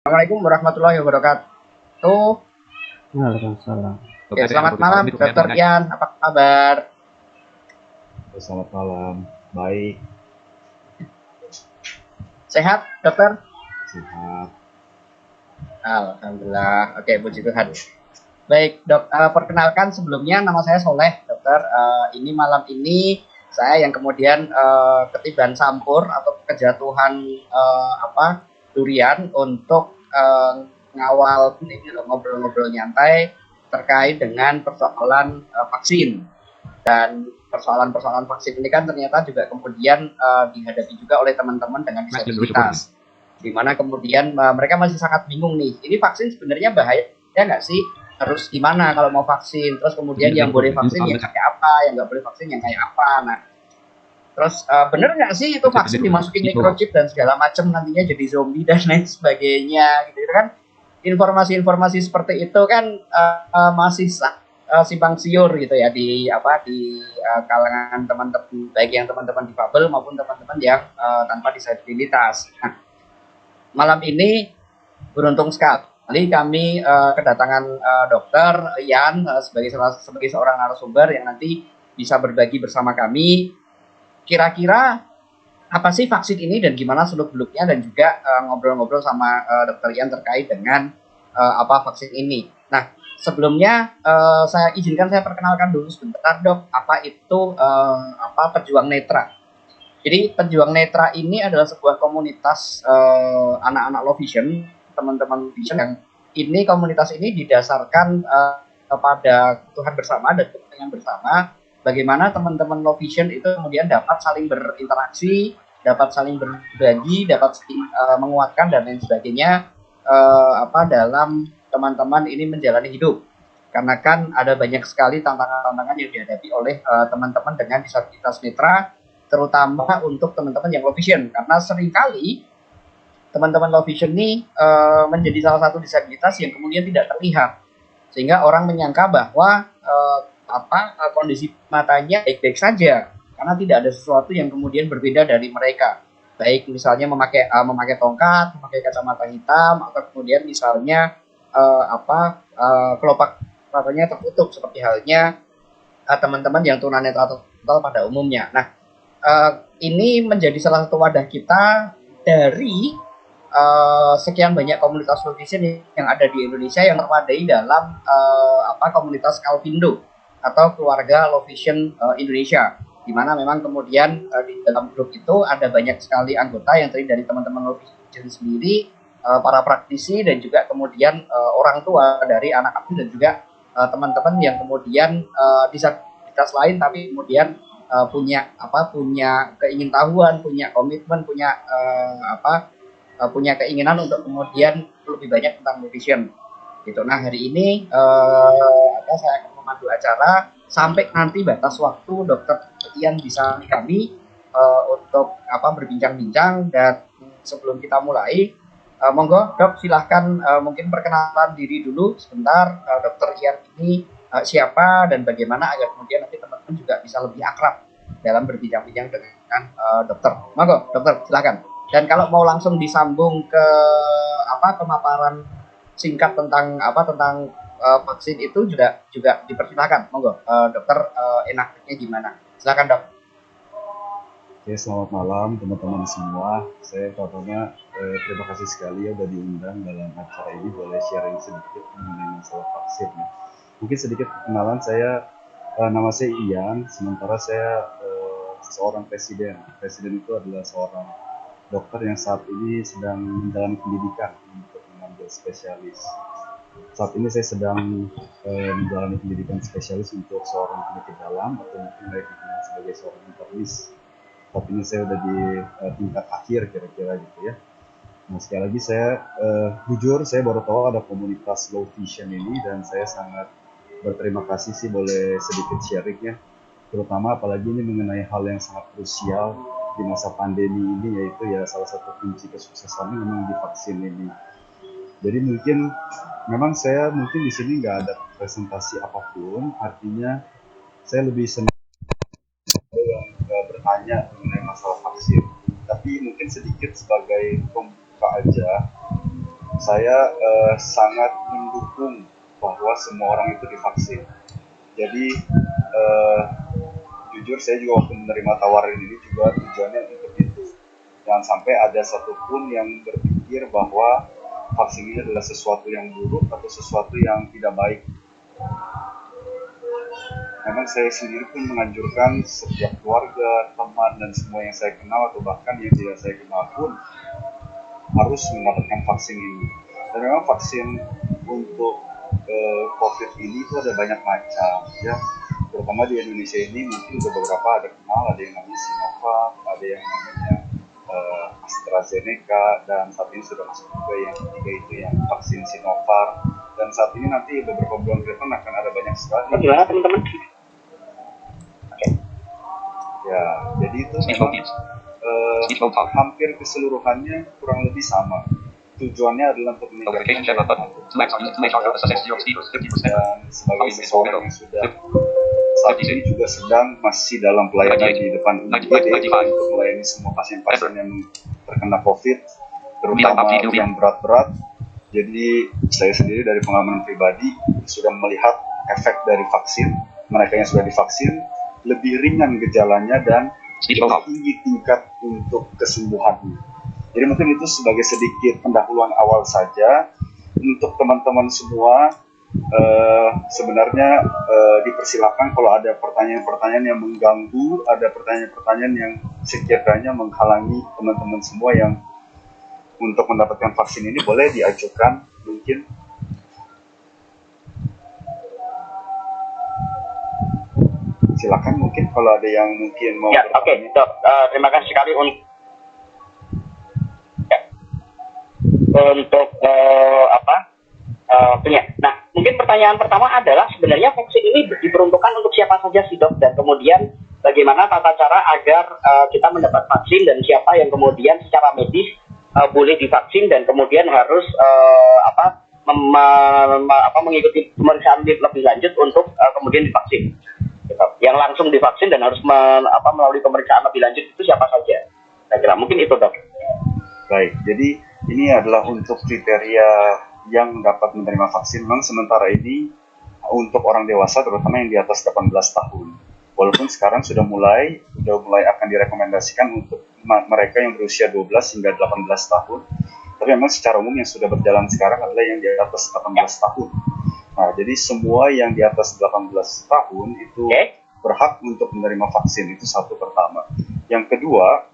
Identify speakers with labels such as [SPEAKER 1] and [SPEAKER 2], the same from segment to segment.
[SPEAKER 1] Assalamualaikum warahmatullahi wabarakatuh.
[SPEAKER 2] Waalaikumsalam.
[SPEAKER 1] Ya, selamat malam, Dokter Ian. Apa kabar?
[SPEAKER 3] Selamat malam, baik,
[SPEAKER 1] Sehat, Dokter?
[SPEAKER 3] sehat.
[SPEAKER 1] Alhamdulillah. Oke, puji Tuhan. Baik, Dok. Perkenalkan sebelumnya nama saya Soleh, Dokter. Ini malam ini saya yang kemudian ketiban sampur atau kejatuhan durian untuk ngawal ini ngobrol-ngobrol nyantai terkait dengan persoalan vaksin. Dan persoalan-persoalan vaksin ini kan ternyata juga kemudian dihadapi juga oleh teman-teman dengan disabilitas, di mana kemudian mereka masih sangat bingung nih, ini vaksin sebenarnya bahaya ya nggak sih, harus gimana kalau mau vaksin, terus kemudian yang boleh vaksin yang kayak apa, yang nggak boleh vaksin yang kayak apa. Nah, terus bener nggak sih itu vaksin dimasukin microchip dan segala macam nantinya jadi zombie dan lain sebagainya gitu kan. Informasi-informasi seperti itu kan masih simpang siur gitu ya di kalangan teman-teman, baik yang teman-teman difabel maupun teman-teman yang tanpa disabilitas. Nah, malam ini beruntung sekali kami kedatangan Dokter Ian sebagai seorang narasumber yang nanti bisa berbagi bersama kami kira-kira apa sih vaksin ini dan gimana seluk-beluknya, dan juga ngobrol-ngobrol sama Dokter Ian terkait dengan vaksin ini. Nah, sebelumnya saya perkenalkan dulu sebentar, Dok, apa itu Pejuang Netra. Jadi Pejuang Netra ini adalah sebuah komunitas anak-anak low vision, teman-teman vision, yang ini komunitas ini didasarkan kepada Tuhan bersama dan kepentingan bersama, bagaimana teman-teman low vision itu kemudian dapat saling berinteraksi, dapat saling berbagi, dapat saling menguatkan dan lain sebagainya dalam teman-teman ini menjalani hidup. Karena kan ada banyak sekali tantangan-tantangan yang dihadapi oleh teman-teman dengan disabilitas netra, terutama untuk teman-teman yang low vision, karena seringkali teman-teman low vision ini menjadi salah satu disabilitas yang kemudian tidak terlihat, sehingga orang menyangka bahwa kondisi matanya baik-baik saja karena tidak ada sesuatu yang kemudian berbeda dari mereka, baik misalnya memakai tongkat, memakai kacamata hitam, atau kemudian misalnya kelopak matanya tertutup seperti halnya teman-teman yang tunanetra total pada umumnya. Nah, ini menjadi salah satu wadah kita dari sekian banyak komunitas low vision yang ada di Indonesia yang terwadai dalam komunitas Kalvindo atau keluarga low vision Indonesia, di mana memang kemudian di dalam grup itu ada banyak sekali anggota yang terdiri dari teman-teman low vision sendiri, para praktisi, dan juga kemudian orang tua dari anak-anak dan juga teman-teman yang kemudian disabilitas lain tapi kemudian punya keingintahuan, punya komitmen, punya keinginan untuk kemudian lebih banyak tentang low vision gitu. Nah, hari ini saya akan memandu acara sampai nanti batas waktu Dokter Ian bisa kami untuk berbincang-bincang. Dan sebelum kita mulai, monggo Dok, silahkan mungkin perkenalan diri dulu sebentar. Dokter Ian ini siapa dan bagaimana agar kemudian nanti teman-teman juga bisa lebih akrab dalam berbincang-bincang dengan dokter. Monggo Dokter, silahkan. Dan kalau mau langsung disambung ke pemaparan singkat tentang vaksin itu juga dipersilakan. Monggo Dokter, enaknya gimana? Silakan, Dok.
[SPEAKER 3] Oke, selamat malam teman-teman semua. Saya pertama terima kasih sekali ya udah diundang dalam acara ini, boleh sharing sedikit mengenai masalah vaksin ya. Mungkin sedikit perkenalan, nama saya Ian, sementara saya seorang presiden. Presiden itu adalah seorang dokter yang saat ini sedang menjalani pendidikan untuk mengambil spesialis. Saat ini saya sedang menjalani pendidikan spesialis untuk seorang penyakit dalam, atau mungkin baik dikenal sebagai seorang internis. Saat ini saya udah di tingkat akhir kira-kira gitu ya. Nah, sekali lagi saya jujur saya baru tahu ada komunitas low vision ini, dan saya sangat berterima kasih sih boleh sedikit sharing ya. Terutama apalagi ini mengenai hal yang sangat krusial di masa pandemi ini, yaitu ya salah satu kunci kesuksesannya memang di vaksin ini. Jadi memang saya di sini nggak ada presentasi apapun, artinya saya lebih senang yang bertanya mengenai masalah vaksin. Tapi mungkin sedikit sebagai pembuka aja, saya sangat mendukung bahwa semua orang itu divaksin. Jadi eh, jujur saya juga waktu menerima tawaran ini juga tujuannya untuk itu. Jangan sampai ada satupun yang berpikir bahwa vaksin ini adalah sesuatu yang buruk atau sesuatu yang tidak baik. Memang saya sendiri pun menganjurkan setiap keluarga, teman, dan semua yang saya kenal atau bahkan yang tidak saya kenal pun harus mendapatkan vaksin ini. Dan memang vaksin untuk COVID ini itu ada banyak macam, ya. Terutama di Indonesia ini mungkin ada beberapa ada kenal, ada yang namanya Sinovac, ada yang namanya AstraZeneca, dan saat ini sudah masuk juga yang ketiga itu yang vaksin Sinovac. Dan saat ini nanti beberapa bulan ke depan akan ada banyak sekali.
[SPEAKER 1] Gimana teman-teman?
[SPEAKER 3] Ya, jadi itu memang hampir keseluruhannya kurang lebih sama. Tujuannya adalah untuk meningkatkan dan sebagai seseorang yang sudah saat ini juga sedang masih dalam pelayanan di depan UGD untuk melayani semua pasien-pasien yang terkena COVID, terutama yang berat-berat. Jadi saya sendiri dari pengalaman pribadi sudah melihat efek dari vaksin. Mereka yang sudah divaksin lebih ringan gejalanya dan lebih tinggi tingkat untuk kesembuhannya. Jadi mungkin itu sebagai sedikit pendahuluan awal saja untuk teman-teman semua. Sebenarnya dipersilakan kalau ada pertanyaan-pertanyaan yang mengganggu, ada pertanyaan-pertanyaan yang sekiranya menghalangi teman-teman semua yang untuk mendapatkan vaksin ini, boleh diajukan mungkin. Silakan mungkin kalau ada yang mungkin mau.
[SPEAKER 1] Ya, oke, Dok. Terima kasih sekali untuk punya. Nah, mungkin pertanyaan pertama adalah sebenarnya vaksin ini diperuntukkan untuk siapa saja sih, Dok? Dan kemudian bagaimana tata cara agar kita mendapat vaksin dan siapa yang kemudian secara medis boleh divaksin dan kemudian harus mengikuti pemeriksaan lebih lanjut untuk kemudian divaksin. Yang langsung divaksin dan harus melalui pemeriksaan lebih lanjut itu siapa saja? Saya kira mungkin itu, Dok.
[SPEAKER 3] Baik, jadi ini adalah untuk kriteria yang dapat menerima vaksin. Memang sementara ini untuk orang dewasa terutama yang di atas 18 tahun. Walaupun sekarang sudah mulai akan direkomendasikan untuk mereka yang berusia 12 hingga 18 tahun. Tapi memang secara umum yang sudah berjalan sekarang adalah yang di atas 18 tahun. Nah, jadi semua yang di atas 18 tahun itu berhak untuk menerima vaksin, itu satu pertama. Yang kedua,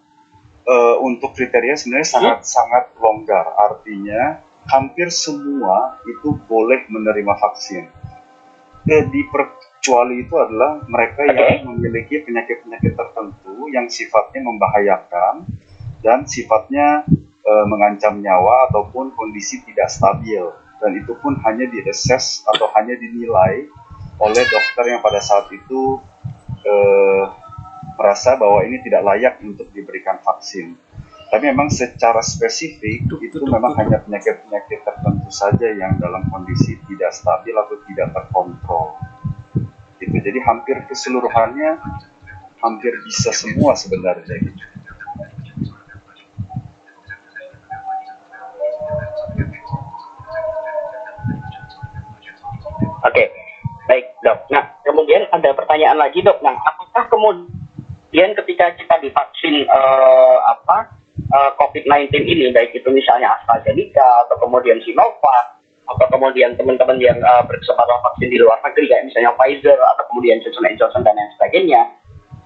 [SPEAKER 3] untuk kriteria sebenarnya sangat longgar, artinya hampir semua itu boleh menerima vaksin. Kecuali itu adalah mereka yang memiliki penyakit-penyakit tertentu yang sifatnya membahayakan dan sifatnya mengancam nyawa ataupun kondisi tidak stabil. Dan itu pun hanya diassess atau hanya dinilai oleh dokter yang pada saat itu merasa bahwa ini tidak layak untuk diberikan vaksin. Tapi memang secara spesifik itu memang hanya penyakit-penyakit tertentu saja yang dalam kondisi tidak stabil atau tidak terkontrol. Gitu. Jadi hampir keseluruhannya hampir bisa semua sebenarnya. Gitu.
[SPEAKER 1] Oke, baik, Dok. Nah, kemudian ada pertanyaan lagi, Dok. Nah, apakah kemudian ketika kita divaksin COVID-19 ini, baik itu misalnya AstraZeneca atau kemudian Sinovac atau kemudian teman-teman yang berkesempatan vaksin di luar negeri kayak misalnya Pfizer atau kemudian Johnson & Johnson dan lain sebagainya,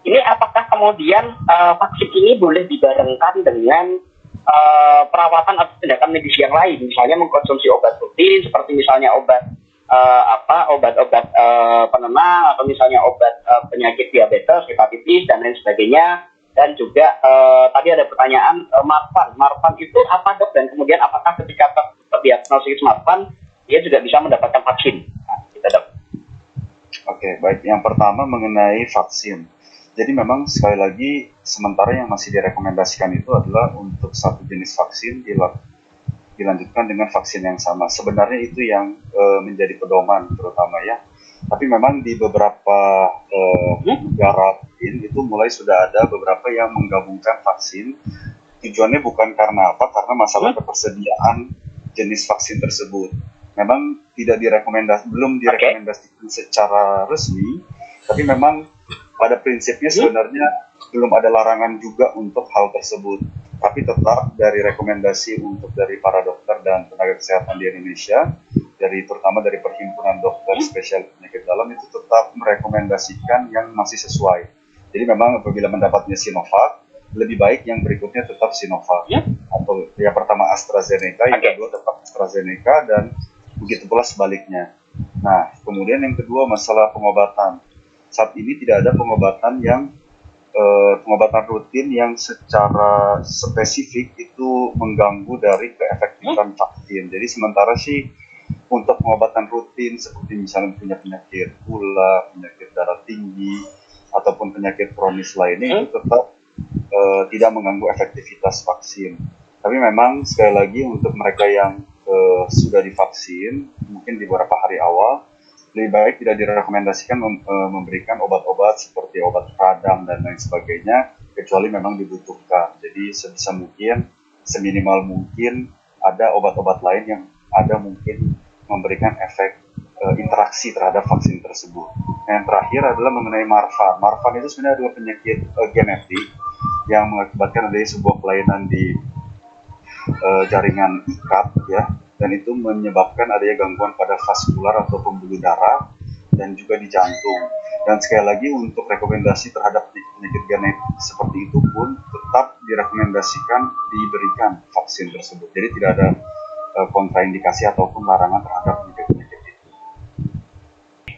[SPEAKER 1] ini apakah kemudian vaksin ini boleh dibarengkan dengan perawatan atau tindakan medis yang lain, misalnya mengkonsumsi obat rutin seperti misalnya obat-obat penenang atau misalnya obat penyakit diabetes, hepatitis dan lain sebagainya. Dan juga tadi ada pertanyaan Marfan itu apa, Dok? Dan kemudian apakah ketika terdiagnosis Marfan dia juga bisa mendapatkan vaksin? Nah, gitu, Dok.
[SPEAKER 3] Oke, baik. Yang pertama mengenai vaksin. Jadi memang sekali lagi sementara yang masih direkomendasikan itu adalah untuk satu jenis vaksin dilanjutkan dengan vaksin yang sama. Sebenarnya itu yang menjadi pedoman terutama ya. Tapi memang di beberapa negara itu mulai sudah ada beberapa yang menggabungkan vaksin. Tujuannya bukan karena apa, karena masalah ketersediaan jenis vaksin tersebut. Memang belum direkomendasikan secara resmi, tapi memang pada prinsipnya sebenarnya belum ada larangan juga untuk hal tersebut. Tapi tetap dari rekomendasi dari para dokter dan tenaga kesehatan di Indonesia, terutama dari Perhimpunan Dokter Spesialis Penyakit Dalam, itu tetap merekomendasikan yang masih sesuai. Jadi memang apabila mendapatnya Sinovac, lebih baik yang berikutnya tetap Sinovac. Atau yang pertama AstraZeneca, yang kedua tetap AstraZeneca, dan begitu pula sebaliknya. Nah, kemudian yang kedua masalah pengobatan. Saat ini tidak ada pengobatan rutin yang secara spesifik itu mengganggu dari keefektifan vaksin. Jadi sementara sih untuk pengobatan rutin seperti misalnya punya penyakit gula, penyakit darah tinggi, ataupun penyakit kronis lainnya itu tetap tidak mengganggu efektivitas vaksin. Tapi memang sekali lagi untuk mereka yang sudah divaksin, mungkin di beberapa hari awal, lebih baik tidak direkomendasikan memberikan obat-obat seperti obat radang dan lain sebagainya, kecuali memang dibutuhkan. Jadi sebisa mungkin, seminimal mungkin ada obat-obat lain yang ada mungkin memberikan efek interaksi terhadap vaksin tersebut. Yang terakhir adalah mengenai Marfan. Marfan itu sebenarnya adalah penyakit genetik yang mengakibatkan adanya sebuah kelainan di jaringan ikat, ya, dan itu menyebabkan adanya gangguan pada vaskular atau pembuluh darah dan juga di jantung. Dan sekali lagi untuk rekomendasi terhadap penyakit genetik seperti itu pun tetap direkomendasikan diberikan vaksin tersebut. Jadi tidak ada kontraindikasi ataupun larangan terhadap penyakit itu.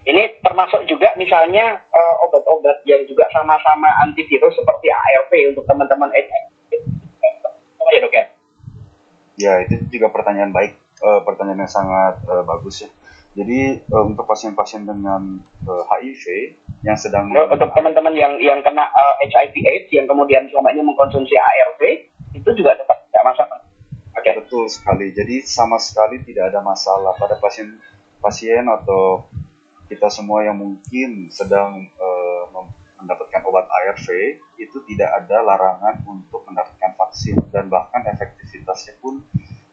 [SPEAKER 1] Ini termasuk juga misalnya obat-obat yang juga sama-sama antivirus seperti ARV untuk teman-teman HIV. Oh ya dok ya?
[SPEAKER 3] Ya, itu juga pertanyaan baik, pertanyaan yang sangat bagus ya. Jadi untuk pasien-pasien dengan HIV yang sedang
[SPEAKER 1] untuk teman-teman yang kena HIV/AIDS yang kemudian selama ini mengkonsumsi ARV itu juga tetap tidak masalah.
[SPEAKER 3] Okay. Betul sekali. Jadi sama sekali tidak ada masalah pada pasien atau kita semua yang mungkin sedang mendapatkan obat ARV, itu tidak ada larangan untuk mendapatkan vaksin dan bahkan efektivitasnya pun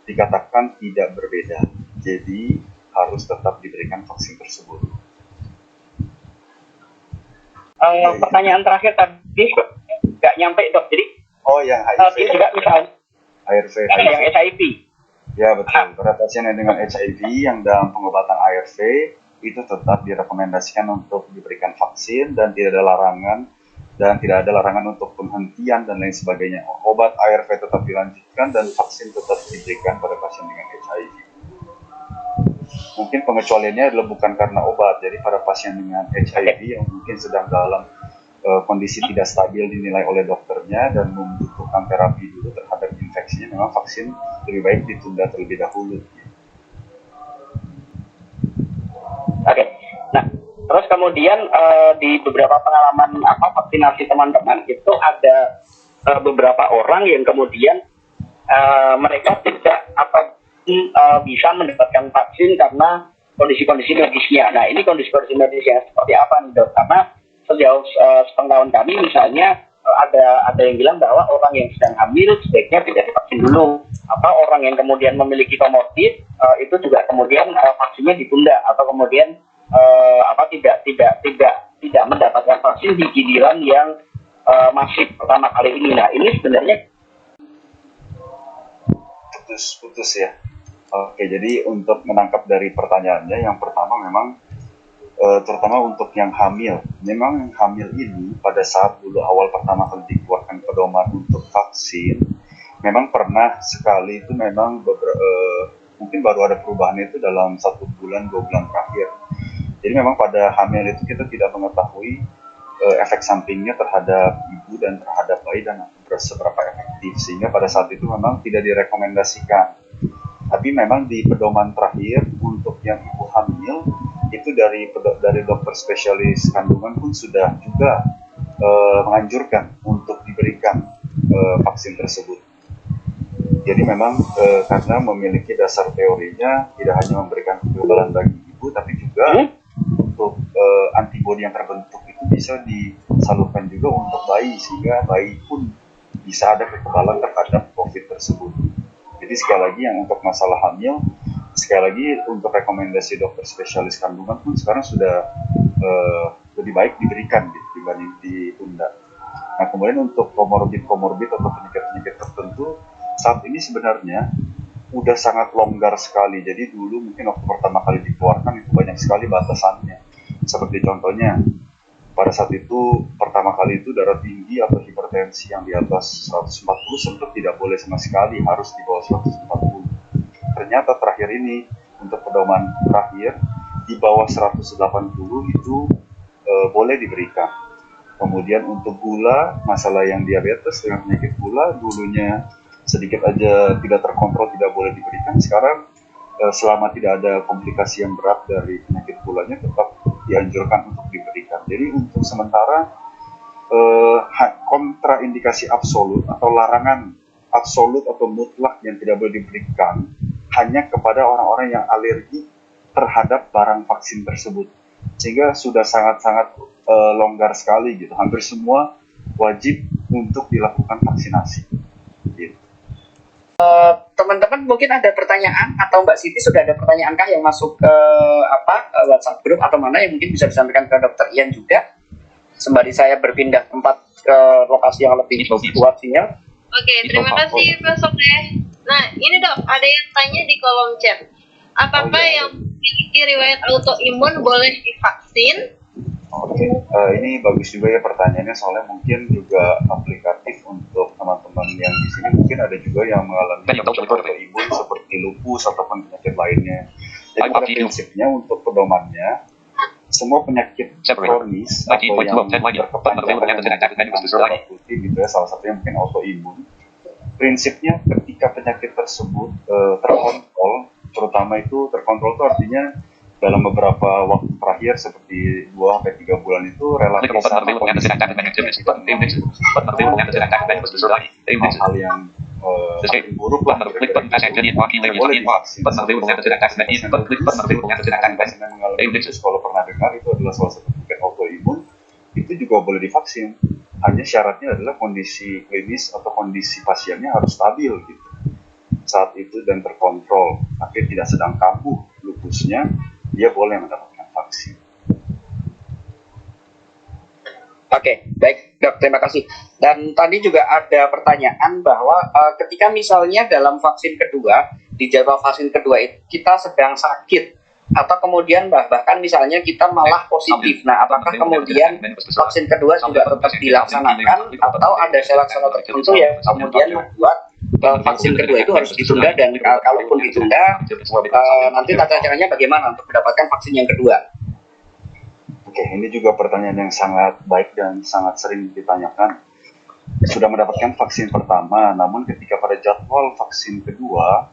[SPEAKER 3] dikatakan tidak berbeda. Jadi harus tetap diberikan vaksin tersebut.
[SPEAKER 1] Pertanyaan terakhir tadi nggak nyampe dok. Jadi
[SPEAKER 3] yang HIV
[SPEAKER 1] juga misalnya yang HIV.
[SPEAKER 3] Ya betul. Pada pasien yang dengan HIV yang dalam pengobatan ARV itu tetap direkomendasikan untuk diberikan vaksin dan tidak ada larangan untuk penghentian dan lain sebagainya. Obat ARV tetap dilanjutkan dan vaksin tetap diberikan pada pasien dengan HIV. Mungkin pengecualiannya adalah bukan karena obat. Jadi pada pasien dengan HIV yang mungkin sedang dalam kondisi tidak stabil dinilai oleh dokternya dan membutuhkan terapi dulu terhadap infeksinya, memang vaksin lebih baik ditunda terlebih dahulu.
[SPEAKER 1] Oke. Nah, terus kemudian di beberapa pengalaman vaksinasi teman-teman itu ada beberapa orang yang kemudian mereka tidak bisa mendapatkan vaksin karena kondisi-kondisi medisnya. Nah, ini kondisi-kondisi medisnya seperti apa nih dok? Karena sejauh sepengetahuan kami misalnya ada yang bilang bahwa orang yang sedang hamil sebaiknya tidak divaksin dulu. Orang yang kemudian memiliki komorbid itu juga kemudian vaksinnya ditunda atau kemudian tidak mendapatkan vaksin di giliran yang masif pertama kali ini. Nah, ini sebenarnya
[SPEAKER 3] putus ya. Oke, jadi untuk menangkap dari pertanyaannya, yang pertama memang terutama untuk yang hamil. Memang yang hamil ini pada saat dulu awal pertama kali dikeluarkan pedoman untuk vaksin, memang pernah sekali itu memang mungkin baru ada perubahan itu dalam 1 bulan 2 bulan terakhir. Jadi memang pada hamil itu kita tidak mengetahui efek sampingnya terhadap ibu dan terhadap bayi dan seberapa efektif, sehingga pada saat itu memang tidak direkomendasikan. Tapi memang di pedoman terakhir untuk yang ibu hamil itu dari dokter spesialis kandungan pun sudah juga menganjurkan untuk diberikan vaksin tersebut. Jadi memang karena memiliki dasar teorinya tidak hanya memberikan kekebalan bagi ibu, tapi juga untuk antibodi yang terbentuk itu bisa disalurkan juga untuk bayi, sehingga bayi pun bisa ada kekebalan terhadap COVID tersebut. Jadi sekali lagi yang untuk masalah hamil, sekali lagi untuk rekomendasi dokter spesialis kandungan pun sekarang sudah lebih baik diberikan gitu, dibanding ditunda. Nah kemudian untuk komorbid atau penyakit-penyakit tertentu saat ini sebenarnya udah sangat longgar sekali. Jadi dulu mungkin waktu pertama kali dikeluarkan itu banyak sekali batasannya. Seperti contohnya pada saat itu pertama kali itu darah tinggi atau hipertensi yang di atas 140 sempat tidak boleh sama sekali, harus di bawah 140. Ternyata terakhir ini untuk pedoman terakhir di bawah 180 itu boleh diberikan. Kemudian untuk gula, masalah yang diabetes dengan penyakit gula dulunya sedikit aja tidak terkontrol tidak boleh diberikan. Sekarang selama tidak ada komplikasi yang berat dari penyakit gulanya tetap dianjurkan untuk diberikan. Jadi untuk sementara kontraindikasi absolut atau larangan absolut atau mutlak yang tidak boleh diberikan hanya kepada orang-orang yang alergi terhadap barang vaksin tersebut. Sehingga sudah sangat-sangat longgar sekali gitu. Hampir semua wajib untuk dilakukan vaksinasi. Gitu.
[SPEAKER 1] Teman-teman mungkin ada pertanyaan atau Mbak Siti sudah ada pertanyaan kah yang masuk ke WhatsApp grup atau mana yang mungkin bisa disampaikan ke Dokter Ian juga sembari saya berpindah tempat ke lokasi yang lebih kuat sinyal.
[SPEAKER 4] Oke, terima kasih Pak Sokeh. Nah, ini Dok, ada yang tanya di kolom chat. Apakah yang memiliki riwayat autoimun boleh divaksin?
[SPEAKER 3] Oke, ini bagus juga ya pertanyaannya, soalnya mungkin juga aplikatif untuk teman-teman yang di sini. Mungkin ada juga yang mengalami autoimun seperti lupus ataupun penyakit lainnya. Jadi pada prinsipnya untuk pedomannya, semua penyakit kronis atau yang berkepanjangan putih gitu ya, salah satunya mungkin autoimun. Prinsipnya ketika penyakit tersebut terkontrol, terutama itu terkontrol itu artinya dalam beberapa waktu terakhir seperti 2-3 bulan itu relatif sama hal yang buruk lah boleh divaksin. Kalau pernah dengar itu adalah salah satu penyakit autoimun, itu juga boleh divaksin. Hanya syaratnya adalah kondisi klinis atau kondisi pasiennya harus stabil gitu saat itu dan terkontrol, tapi tidak sedang kambuh lupusnya, dia boleh mendapatkan vaksin.
[SPEAKER 1] Oke, baik Dok, terima kasih. Dan tadi juga ada pertanyaan bahwa ketika misalnya dalam vaksin kedua, di jadwal vaksin kedua itu kita sedang sakit, atau kemudian bahkan misalnya kita malah positif. Nah, apakah kemudian vaksin kedua juga tetap dilaksanakan, atau ada syarat-syarat tertentu yang kemudian membuat vaksin kedua itu harus ditunda, dan kalaupun ditunda, nanti tata caranya bagaimana untuk mendapatkan vaksin yang kedua?
[SPEAKER 3] Oke, ini juga pertanyaan yang sangat baik dan sangat sering ditanyakan. Sudah mendapatkan vaksin pertama, namun ketika pada jadwal vaksin kedua,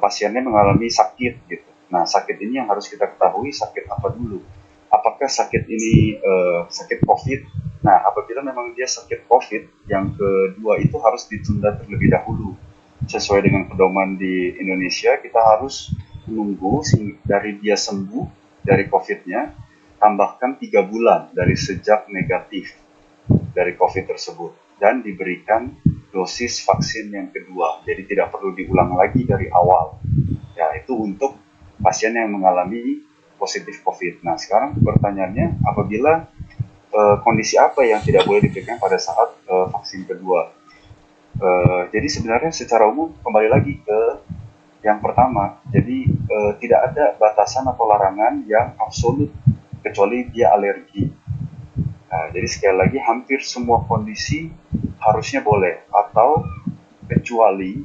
[SPEAKER 3] pasiennya mengalami sakit gitu. Nah, sakit ini yang harus kita ketahui sakit apa dulu. Apakah sakit ini sakit COVID? Nah, apabila memang dia sakit COVID, yang kedua itu harus ditunda terlebih dahulu. Sesuai dengan pedoman di Indonesia, kita harus menunggu dari dia sembuh dari COVID-nya, tambahkan 3 bulan dari sejak negatif dari COVID tersebut, dan diberikan dosis vaksin yang kedua. Jadi tidak perlu diulang lagi dari awal. Ya, itu untuk pasien yang mengalami positif COVID. Nah, sekarang pertanyaannya, apabila kondisi apa yang tidak boleh diberikan pada saat vaksin kedua? Jadi sebenarnya secara umum kembali lagi ke yang pertama. Jadi tidak ada batasan atau larangan yang absolut kecuali dia alergi. Nah, jadi sekali lagi hampir semua kondisi harusnya boleh, atau kecuali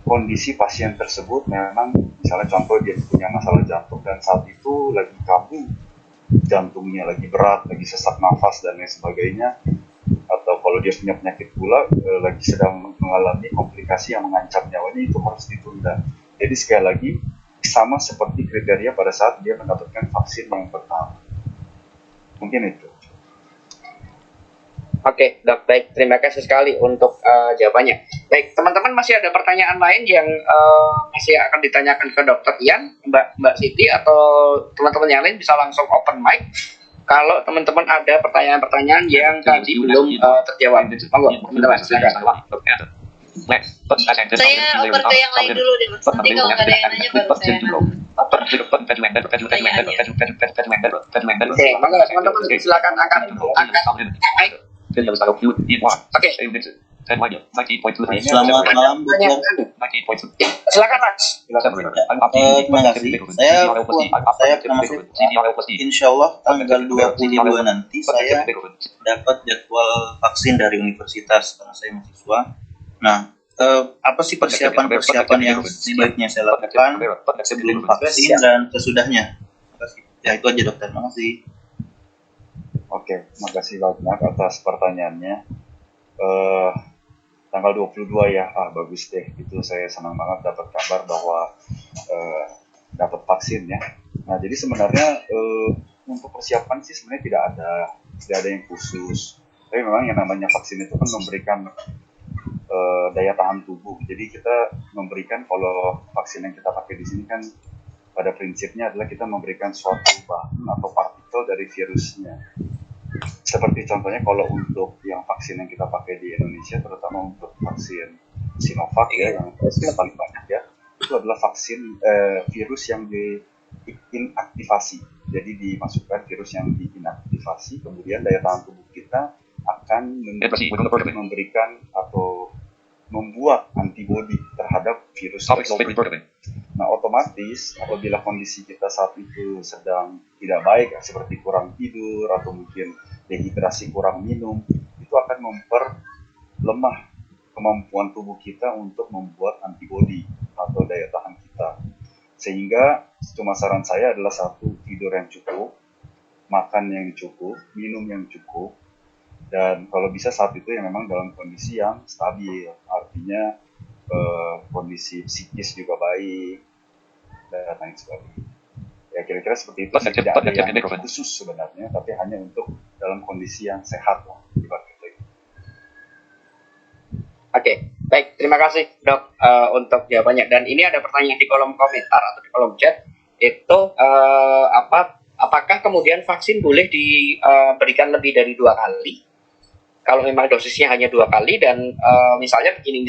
[SPEAKER 3] kondisi pasien tersebut memang misalnya contoh dia punya masalah jantung dan saat itu lagi kambuh jantungnya, lagi berat, lagi sesak nafas dan lain sebagainya, atau kalau dia punya penyakit gula lagi sedang mengalami komplikasi yang mengancam nyawanya, itu harus ditunda. Jadi sekali lagi sama seperti kriteria pada saat dia mendapatkan vaksin yang pertama. Mungkin itu.
[SPEAKER 1] Oke, Dok, baik. Terima kasih sekali untuk jawabannya. Baik, teman-teman masih ada pertanyaan lain yang masih akan ditanyakan ke Dokter Ian, Mbak Siti, atau teman-teman yang lain bisa langsung open mic. Kalau teman-teman ada pertanyaan-pertanyaan yang tadi belum terjawab. Monggo, teman-teman, silakan.
[SPEAKER 4] Saya oper ke yang lain dulu deh Mas. Nanti kalau nggak ada yang nanya baru saya
[SPEAKER 1] Oke, monggo teman-teman silakan angkat dulu. Baik. Oke.
[SPEAKER 5] Selamat malam, Bu.
[SPEAKER 1] Silakan Mas.
[SPEAKER 5] Terima kasih. Saya pertama kali, insya Allah tanggal 22 nanti saya dapat jadwal vaksin dari universitas karena saya mahasiswa. Nah, apa sih persiapan yang sebaiknya saya lakukan sebelum vaksin dan sesudahnya? Terima kasih. Ya itu aja dokter. Terima kasih.
[SPEAKER 3] Oke, makasih banyak atas pertanyaannya. Tanggal 22 ya, bagus deh. Itu saya senang banget dapat kabar bahwa dapat vaksin ya. Nah, jadi sebenarnya untuk persiapan sih sebenarnya tidak ada yang khusus. Tapi memang yang namanya vaksin itu kan memberikan daya tahan tubuh. Jadi kita memberikan, kalau vaksin yang kita pakai di sini kan pada prinsipnya adalah kita memberikan suatu bahan atau partikel dari virusnya. Seperti contohnya kalau untuk yang vaksin yang kita pakai di Indonesia, terutama untuk vaksin Sinovac ya, yang paling banyak ya, itu adalah vaksin virus yang diinaktivasi. Jadi dimasukkan virus yang diinaktivasi, kemudian daya tahan tubuh kita akan memberikan atau membuat antibodi terhadap virus tersebut. Nah, otomatis apabila kondisi kita saat itu sedang tidak baik, seperti kurang tidur atau mungkin dehidrasi, kurang minum, itu akan memperlemah kemampuan tubuh kita untuk membuat antibodi atau daya tahan kita. Sehingga cuma saran saya adalah satu, tidur yang cukup, makan yang cukup, minum yang cukup, dan kalau bisa saat itu ya memang dalam kondisi yang stabil, artinya kondisi psikis juga baik dan lain sebagainya. Ya kira-kira seperti itu. Tidak ada yang khusus sebenarnya, tapi hanya untuk dalam kondisi yang sehat lah.
[SPEAKER 1] Oke, baik. Terima kasih Dok untuk jawabannya. Dan ini ada pertanyaan di kolom komentar atau di kolom chat. Itu apakah kemudian vaksin boleh diberikan lebih dari 2 kali? Kalau memang dosisnya hanya 2 kali dan misalnya begini,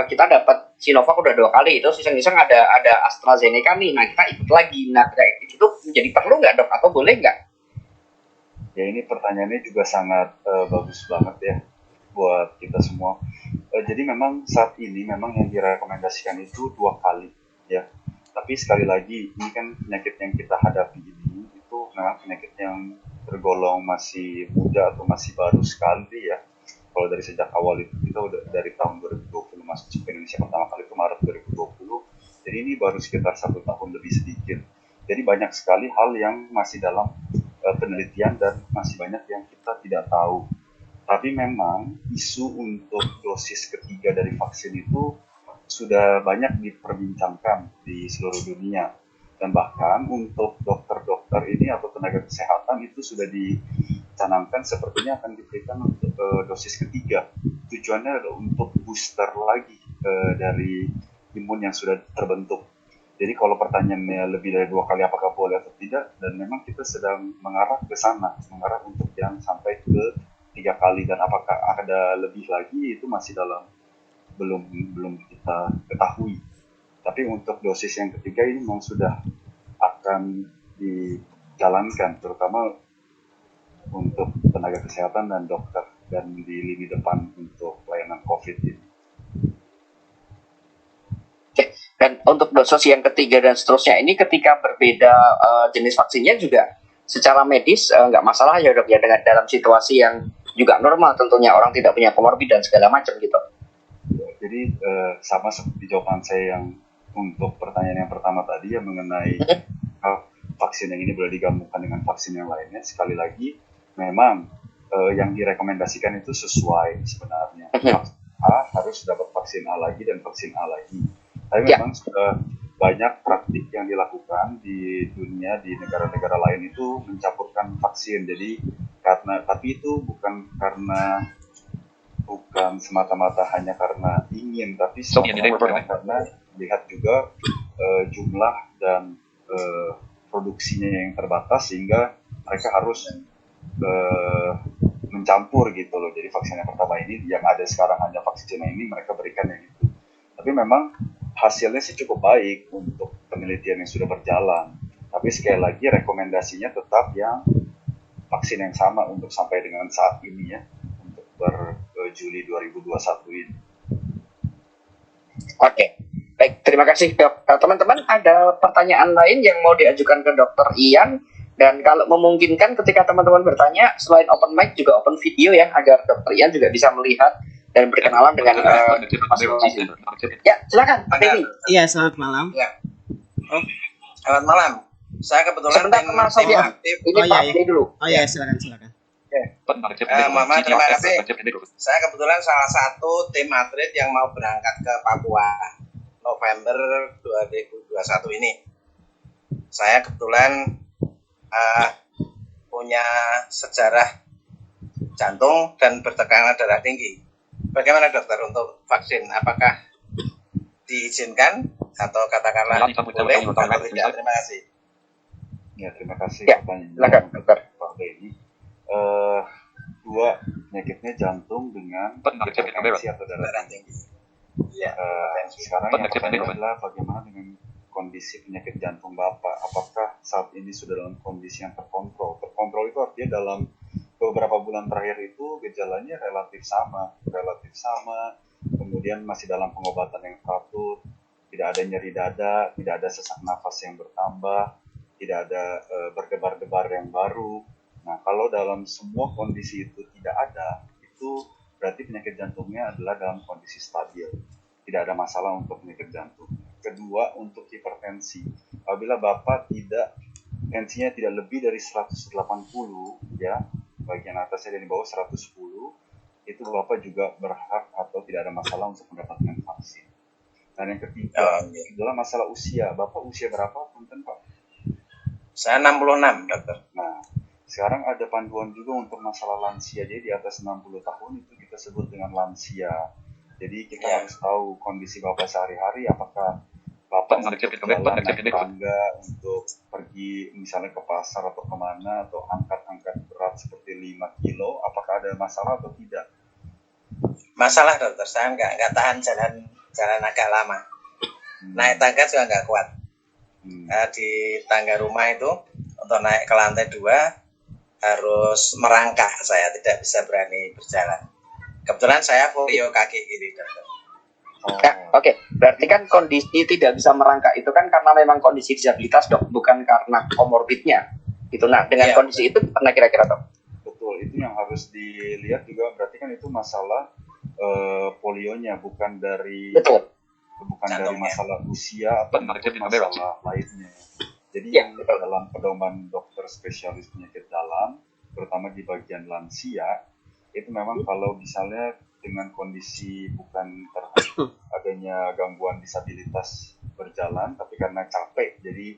[SPEAKER 1] kita dapat Sinovac udah 2 kali, itu iseng-iseng ada AstraZeneca nih, nah kita ikut lagi, nah itu menjadi perlu nggak Dok atau boleh nggak?
[SPEAKER 3] Ya ini pertanyaannya juga sangat bagus banget ya buat kita semua. Jadi memang saat ini memang yang direkomendasikan itu 2 kali ya. Tapi sekali lagi ini kan penyakit yang kita hadapi ini itu memang penyakit yang tergolong masih muda atau masih baru sekali ya. Kalau dari sejak awal itu kita udah dari tahun 2020 masuk ke Indonesia pertama kali itu Maret 2020. Jadi ini baru sekitar 1 tahun lebih sedikit. Jadi banyak sekali hal yang masih dalam penelitian dan masih banyak yang kita tidak tahu. Tapi memang isu untuk dosis ketiga dari vaksin itu sudah banyak diperbincangkan di seluruh dunia. Dan bahkan untuk dokter-dokter ini atau tenaga kesehatan itu sudah dicanangkan sepertinya akan diberikan untuk dosis ketiga. Tujuannya adalah untuk booster lagi dari imun yang sudah terbentuk. Jadi kalau pertanyaannya lebih dari 2 kali apakah boleh atau tidak, dan memang kita sedang mengarah ke sana, mengarah untuk yang sampai ke 3 kali, dan apakah ada lebih lagi itu masih belum kita ketahui. Tapi untuk dosis yang ketiga ini memang sudah akan dijalankan, terutama untuk tenaga kesehatan dan dokter dan di lini depan untuk pelayanan COVID ini.
[SPEAKER 1] Dan untuk dosis yang ketiga dan seterusnya ini ketika berbeda jenis vaksinnya juga secara medis nggak masalah ya Dok ya, dengan dalam situasi yang juga normal tentunya, orang tidak punya komorbid dan segala macam gitu.
[SPEAKER 3] Jadi sama seperti jawaban saya yang untuk pertanyaan yang pertama tadi yang mengenai vaksin yang ini boleh digabungkan dengan vaksin yang lainnya. Sekali lagi memang yang direkomendasikan itu sesuai sebenarnya. A harus dapat vaksin A lagi dan vaksin A lagi. Tapi memang sudah banyak praktik yang dilakukan di dunia, di negara-negara lain itu mencampurkan vaksin. Jadi tapi itu bukan semata-mata hanya karena ingin, tapi karena lihat juga jumlah dan produksinya yang terbatas, sehingga mereka harus mencampur gitu loh. Jadi vaksin yang pertama ini yang ada sekarang hanya vaksin ini mereka berikan yang itu. Tapi memang hasilnya sih cukup baik untuk penelitian yang sudah berjalan. Tapi sekali lagi rekomendasinya tetap yang vaksin yang sama untuk sampai dengan saat ini ya, untuk Juli 2021 ini.
[SPEAKER 1] Oke, baik, terima kasih dok. Teman-teman, ada pertanyaan lain yang mau diajukan ke dokter Ian? Dan kalau memungkinkan ketika teman-teman bertanya, selain open mic juga open video ya, agar dokter Ian juga bisa melihat dan berkenalan dengan masing-masing. Ya, silakan Pak Denny.
[SPEAKER 2] Iya, selamat malam.
[SPEAKER 6] Ya. Selamat malam. Saya kebetulan
[SPEAKER 1] Sebentar Mas Sofian,
[SPEAKER 6] aktif.
[SPEAKER 1] ini Pak Denny dulu.
[SPEAKER 2] Oh iya, silakan.
[SPEAKER 6] Mama, terima kasih. Saya kebetulan salah satu tim atlet yang mau berangkat ke Papua November 2021 ini. Saya kebetulan punya sejarah jantung dan bertekanan darah tinggi. Bagaimana dokter untuk vaksin? Apakah diizinkan atau katakanlah boleh atau tidak? Terima kasih.
[SPEAKER 3] Ya, terima kasih
[SPEAKER 1] Ya,
[SPEAKER 3] pertanyaannya
[SPEAKER 1] silakan, dokter.
[SPEAKER 3] Pak Denny. Dua penyakitnya jantung dengan hipertensi atau darah tinggi.
[SPEAKER 6] Ya.
[SPEAKER 3] Sekarang yang pertama adalah bagaimana dengan kondisi penyakit jantung Bapak? Apakah saat ini sudah dalam kondisi yang terkontrol? Terkontrol itu artinya dalam beberapa bulan terakhir itu gejalanya relatif sama, kemudian masih dalam pengobatan yang teratur, tidak ada nyeri dada, tidak ada sesak nafas yang bertambah, tidak ada berdebar-debar yang baru. Nah, kalau dalam semua kondisi itu tidak ada, itu berarti penyakit jantungnya adalah dalam kondisi stabil. Tidak ada masalah untuk penyakit jantung. Kedua, untuk hipertensi. Apabila Bapak tensinya tidak lebih dari 180, ya, bagian atasnya dan di bawah 110, itu Bapak juga berhak atau tidak ada masalah untuk mendapatkan vaksin. Dan yang ketiga adalah masalah usia. Bapak usia berapa, punten Pak?
[SPEAKER 6] Saya 66, dokter.
[SPEAKER 3] Nah, sekarang ada panduan juga untuk masalah lansia. Jadi di atas 60 tahun itu kita sebut dengan lansia. Jadi kita harus tahu kondisi Bapak sehari-hari, apakah Bapak untuk jalan naik tangga, untuk pergi misalnya ke pasar atau kemana, atau angkat-angkat berat seperti 5 kilo, apakah ada masalah atau tidak?
[SPEAKER 6] Masalah dokter, saya nggak tahan jalan agak lama. Naik tangga juga nggak kuat. Di tangga rumah itu untuk naik ke lantai 2 harus merangkak, saya tidak bisa berani berjalan. Kebetulan saya polio kaki kiri, dokter.
[SPEAKER 1] Ya, oke. Berarti kan kondisi tidak bisa merangkak itu kan karena memang kondisi disabilitas dok, bukan karena komorbidnya. Gitu. Nah, dengan kondisi itu pernah kira-kira dok?
[SPEAKER 3] Betul, itu yang harus dilihat juga. Berarti kan itu masalah polionya, bukan dari dari masalah usia atau masalah lainnya. Jadi yang dalam pedoman dokter spesialis penyakit dalam, terutama di bagian lansia, itu memang kalau misalnya dengan kondisi bukan adanya gangguan disabilitas berjalan, tapi karena capek, jadi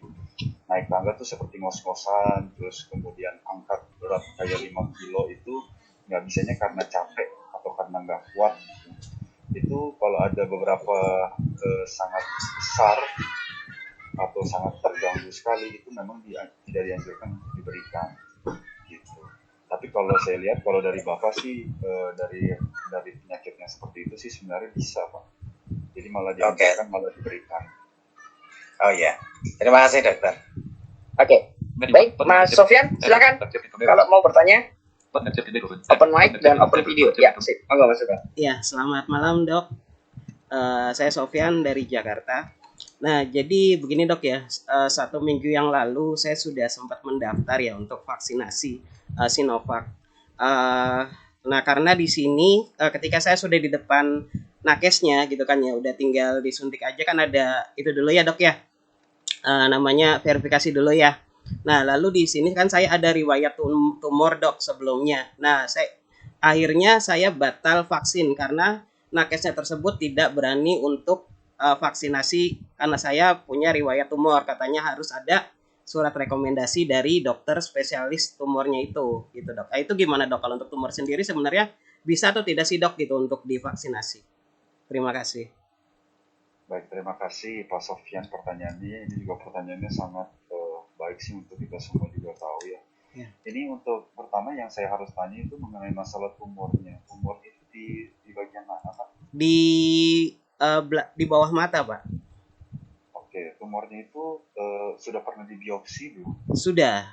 [SPEAKER 3] naik tangga tuh seperti ngos-ngosan, terus kemudian angkat berat kayak 5 kilo itu nggak bisanya karena capek atau karena nggak kuat. Itu kalau ada beberapa sangat besar atau sangat terganggu sekali, itu memang tidak dianjurkan untuk diberikan gitu. Tapi kalau saya lihat, kalau dari Bapak sih dari penyakitnya seperti itu sih sebenarnya bisa Pak. Jadi malah dianjurkan, malah diberikan.
[SPEAKER 6] Oh iya, terima kasih dokter.
[SPEAKER 1] Oke, baik Mas Sofian, silakan kalau mau bertanya. Open mic dan open video. Ya, sip. Monggo Mas Sofian.
[SPEAKER 2] Iya, selamat malam dok. Saya Sofian dari Jakarta. Nah, jadi begini dok ya, 1 minggu yang lalu saya sudah sempat mendaftar ya untuk vaksinasi Sinovac. Nah, karena di sini ketika saya sudah di depan nakesnya gitu kan ya, udah tinggal disuntik aja kan, ada itu dulu ya dok ya, namanya verifikasi dulu ya. Nah, lalu di sini kan saya ada riwayat tumor dok sebelumnya. Nah, akhirnya saya batal vaksin karena nakesnya tersebut tidak berani untuk vaksinasi karena saya punya riwayat tumor. Katanya harus ada surat rekomendasi dari dokter spesialis tumornya itu gitu dok. Nah, itu gimana dok kalau untuk tumor sendiri sebenarnya bisa atau tidak sih dok gitu untuk divaksinasi? Terima kasih.
[SPEAKER 3] Baik, terima kasih Pak Sofian pertanyaannya. Ini juga pertanyaannya sangat baik sih untuk kita semua juga tahu ya.
[SPEAKER 2] Ya.
[SPEAKER 3] Ini untuk pertama yang saya harus tanya itu mengenai masalah tumornya. Tumor itu di bagian mana, Pak?
[SPEAKER 2] Di bawah mata, Pak.
[SPEAKER 3] Oke, tumornya itu sudah pernah dibiopsi belum?
[SPEAKER 2] Sudah.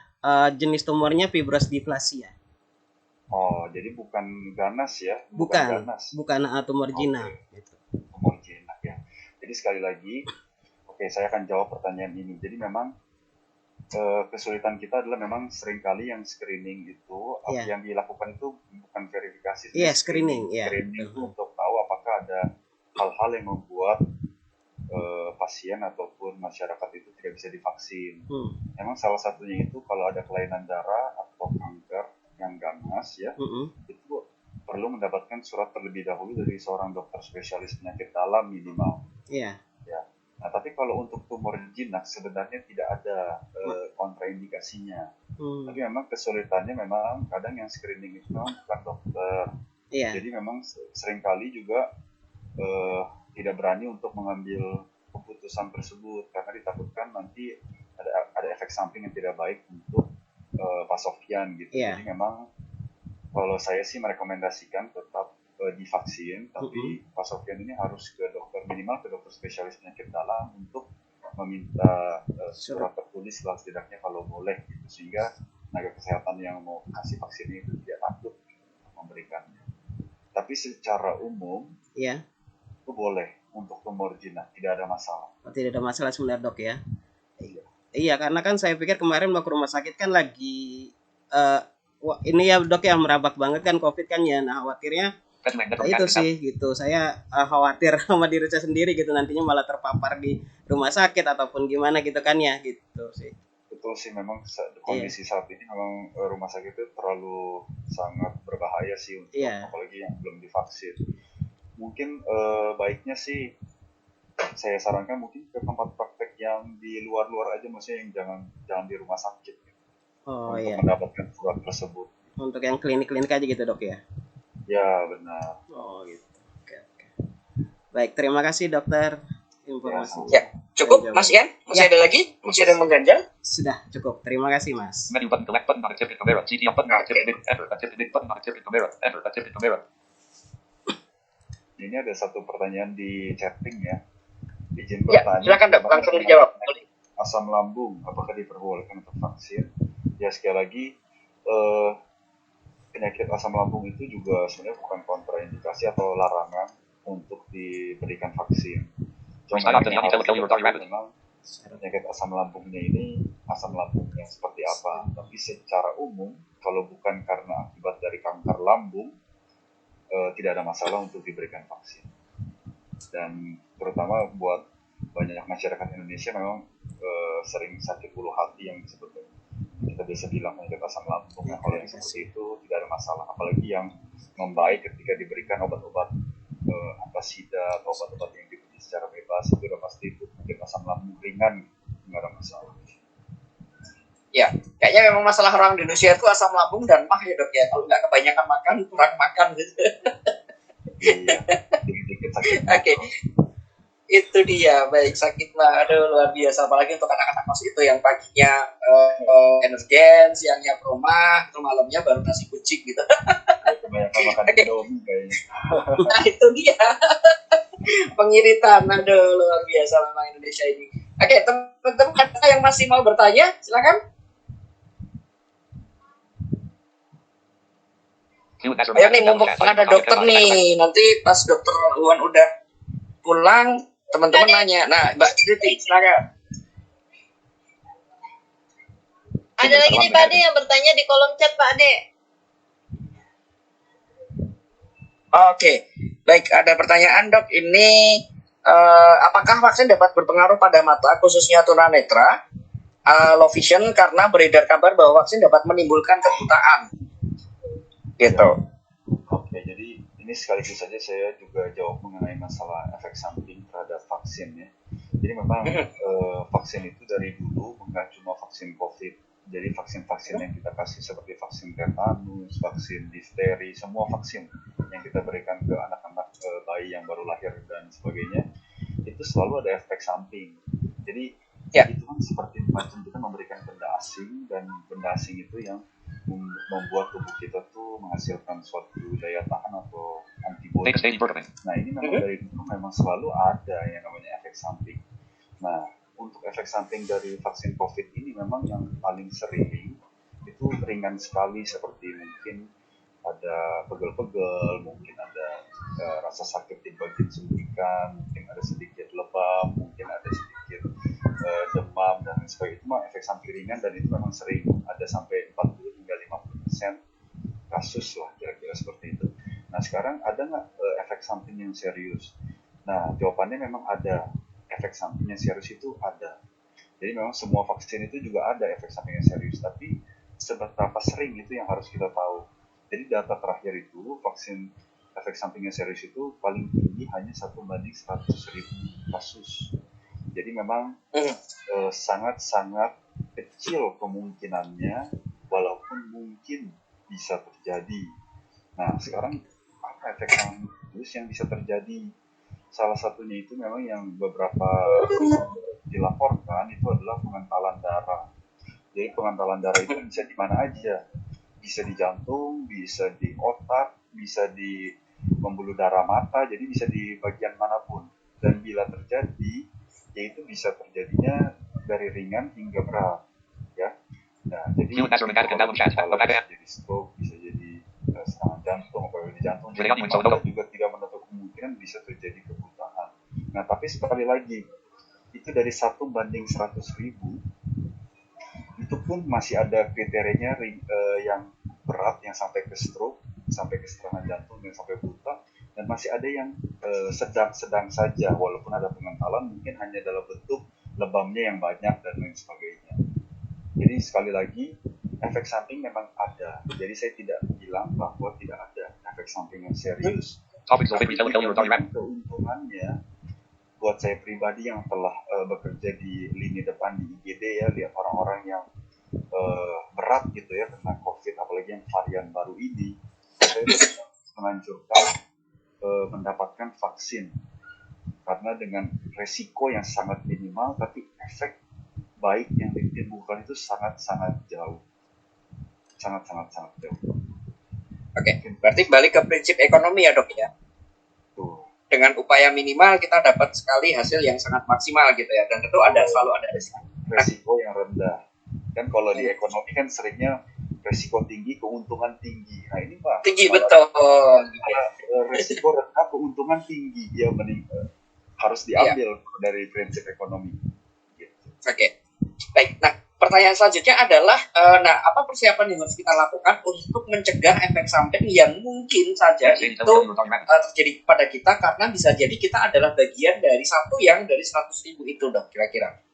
[SPEAKER 2] Jenis tumornya fibrous dysplasia.
[SPEAKER 3] Oh, jadi bukan ganas ya?
[SPEAKER 2] Bukan
[SPEAKER 3] Ganas.
[SPEAKER 2] tumor jinak.
[SPEAKER 3] Oke. Tumor jinak ya. Jadi sekali lagi, oke, saya akan jawab pertanyaan ini. Jadi memang kesulitan kita adalah memang seringkali yang screening itu yang dilakukan itu bukan verifikasi.
[SPEAKER 2] Iya, screening.
[SPEAKER 3] Screening itu untuk tahu apakah ada hal-hal yang membuat pasien ataupun masyarakat itu tidak bisa divaksin. Memang salah satunya itu kalau ada kelainan darah atau kanker yang ganas ya, itu perlu mendapatkan surat terlebih dahulu dari seorang dokter spesialis penyakit dalam minimal.
[SPEAKER 2] Iya.
[SPEAKER 3] Ya. Nah, tapi kalau untuk tumor jinak sebenarnya tidak ada kontraindikasinya. Tapi memang kesulitannya memang kadang yang screening itu memang bukan dokter.
[SPEAKER 2] Iya.
[SPEAKER 3] Jadi memang seringkali juga tidak berani untuk mengambil keputusan tersebut karena ditakutkan nanti ada efek samping yang tidak baik untuk Pak Sofyan gitu.
[SPEAKER 2] Yeah.
[SPEAKER 3] Jadi memang kalau saya sih merekomendasikan tetap divaksin, tapi Pak Sofyan ini harus ke dokter, minimal ke dokter spesialis penyakit dalam untuk meminta surat tertulis lah setidaknya kalau boleh gitu, sehingga tenaga kesehatan yang mau kasih vaksin itu tidak takut memberikannya. Tapi secara umum itu boleh untuk tumor jinak, tidak ada masalah.
[SPEAKER 2] Tidak ada masalah sebenarnya, Dok ya. Iya, karena kan saya pikir kemarin mau ke rumah sakit kan lagi ini ya, Dok, yang merabak banget kan COVID kan ya. Nah, khawatirnya itu sih gitu. Saya khawatir sama diri saya sendiri gitu, nantinya malah terpapar di rumah sakit ataupun gimana gitu kan ya, gitu sih.
[SPEAKER 3] Betul sih, memang kondisi saat ini memang rumah sakit itu terlalu sangat berbahaya sih untuk apalagi yang belum divaksin. Mungkin baiknya sih saya sarankan mungkin ke tempat praktek yang di luar-luar aja, maksudnya yang jangan di rumah sakit gitu, untuk mendapatkan surat tersebut.
[SPEAKER 2] Untuk yang klinik-klinik aja gitu, Dok ya?
[SPEAKER 3] Ya, benar.
[SPEAKER 2] Oh gitu. Oke. Baik, terima kasih dokter informasinya.
[SPEAKER 1] Ya, cukup Mas Ian? Masih ada lagi? Masih ada yang mengganjal?
[SPEAKER 2] Sudah cukup, terima kasih Mas.
[SPEAKER 3] Ini ada satu pertanyaan di chatting ya. Izin
[SPEAKER 1] bertanya. Ya, silakan Dok, langsung dijawab.
[SPEAKER 3] Asam lambung, apakah diperbolehkan untuk vaksin? Ya, sekali lagi penyakit asam lambung itu juga sebenarnya bukan kontraindikasi atau larangan untuk diberikan vaksin. Cuma memang penyakit asam lambungnya ini asam lambung yang seperti apa. Tapi secara umum, kalau bukan karena akibat dari kanker lambung, tidak ada masalah untuk diberikan vaksin. Dan terutama buat banyak masyarakat Indonesia memang sering sakit ulu hati yang disebut kita biasa bilang penyakit asam lambung. Nah, kalau yang seperti itu tidak ada masalah, apalagi yang membaik ketika diberikan obat-obat antasida atau obat-obat yang diberi secara bebas, itu sudah pasti itu penyakit asam lambung ringan, tidak ada masalah.
[SPEAKER 1] Ya, kayaknya memang masalah orang di Indonesia itu asam lambung dan mah ya Dok ya, kalau nggak kebanyakan makan, kurang makan gitu.
[SPEAKER 3] Iya, dikit-dikit sakit.
[SPEAKER 1] Oke. Itu dia, baik, sakit mah, aduh luar biasa, apalagi untuk anak-anak kos itu yang paginya energen, siangnya promah, itu malamnya baru nasi kucing gitu.
[SPEAKER 3] Kebanyakan makan Indomie kayaknya.
[SPEAKER 1] Nah itu dia, pengiritan, aduh luar biasa memang Indonesia ini. Oke, teman-teman ada yang masih mau bertanya, silakan. Ayo nih, mumpung ada dokter nih, nanti pas dokter Luan udah pulang, teman-teman nanya. Nah, Mbak Titi, silakan.
[SPEAKER 4] Ada lagi nih Pak Ade yang bertanya di kolom chat Pak Ade.
[SPEAKER 1] Oke, baik, ada pertanyaan Dok. Ini apakah vaksin dapat berpengaruh pada mata, khususnya tunanetra, low vision, karena beredar kabar bahwa vaksin dapat menimbulkan kebutaan? Gitu.
[SPEAKER 3] Oke, jadi ini sekaligus saja saya juga jawab mengenai masalah efek samping terhadap vaksin ya. Jadi memang vaksin itu dari dulu bukan cuma vaksin COVID. Jadi vaksin-vaksin yang kita kasih seperti vaksin tetanus, vaksin difteri, semua vaksin yang kita berikan ke anak-anak bayi yang baru lahir dan sebagainya, itu selalu ada efek samping. Jadi itu kan seperti macam kita memberikan benda asing, dan benda asing itu yang membuat tubuh kita tuh menghasilkan suatu daya tahan atau antibody. Nah ini memang dari dulu memang selalu ada yang namanya efek samping. Nah untuk efek samping dari vaksin COVID ini memang yang paling sering itu ringan sekali, seperti mungkin ada pegel-pegel, mungkin ada rasa sakit di bagian suntikan, mungkin ada sedikit lebam, mungkin ada sedikit demam dan lain sebagainya. Itu mah efek samping ringan dan itu memang sering ada sampai 40 hingga 50% kasus lah kira-kira seperti itu. Nah sekarang ada nggak efek samping yang serius? Nah jawabannya memang ada. Efek samping yang serius itu ada. Jadi memang semua vaksin itu juga ada efek samping yang serius, tapi seberapa sering itu yang harus kita tahu. Jadi data terakhir itu vaksin efek samping yang serius itu paling tinggi hanya 1/100.000 kasus. Jadi memang sangat-sangat kecil kemungkinannya, walaupun mungkin bisa terjadi. Nah sekarang apa efek samping yang bisa terjadi? Salah satunya itu memang yang beberapa dilaporkan itu adalah pengentalan darah. Jadi pengentalan darah itu bisa di mana aja, bisa di jantung, bisa di otak, bisa di pembuluh darah mata, jadi bisa di bagian manapun. Dan bila terjadi, yaitu bisa terjadinya dari ringan hingga berat, ya. Nah, jadi jadi stroke, bisa jadi serangan jantung, apalagi di jantung, juga tidak menutup kemungkinan bisa terjadi kebutaan. Nah, tapi sekali lagi, itu dari 1/100.000, itu pun masih ada kriterianya yang berat, yang sampai ke stroke, sampai ke serangan jantung, yang sampai buta, dan masih ada yang sedang-sedang saja, walaupun ada pengentalan, mungkin hanya dalam bentuk lebamnya yang banyak dan lain sebagainya. Jadi sekali lagi, efek samping memang ada. Jadi saya tidak bilang bahwa tidak ada efek samping yang serius. Tapi keuntungannya, buat saya pribadi yang telah bekerja di lini depan di IGD, ya, lihat orang-orang yang berat gitu ya kena COVID, apalagi yang varian baru ini, saya menganjurkan mendapatkan vaksin karena dengan resiko yang sangat minimal, tapi efek baik yang ditimbulkan itu sangat-sangat jauh, sangat-sangat jauh.
[SPEAKER 7] Oke, berarti balik ke prinsip ekonomi ya dok ya. Dengan upaya minimal kita dapat sekali hasil yang sangat maksimal gitu ya, dan tentu selalu ada
[SPEAKER 3] resiko yang rendah. Kan kalau di ekonomi kan seringnya resiko tinggi, keuntungan tinggi. Nah ini Pak,
[SPEAKER 7] tinggi betul.
[SPEAKER 3] Resiko rendah, keuntungan tinggi, ya harus diambil dari prinsip ekonomi. Gitu.
[SPEAKER 7] Oke, baik. Nah pertanyaan selanjutnya adalah, apa persiapan yang harus kita lakukan untuk mencegah efek samping yang mungkin saja itu terjadi pada kita, karena bisa jadi kita adalah bagian dari satu yang dari 100.000 itu dok, kira-kira.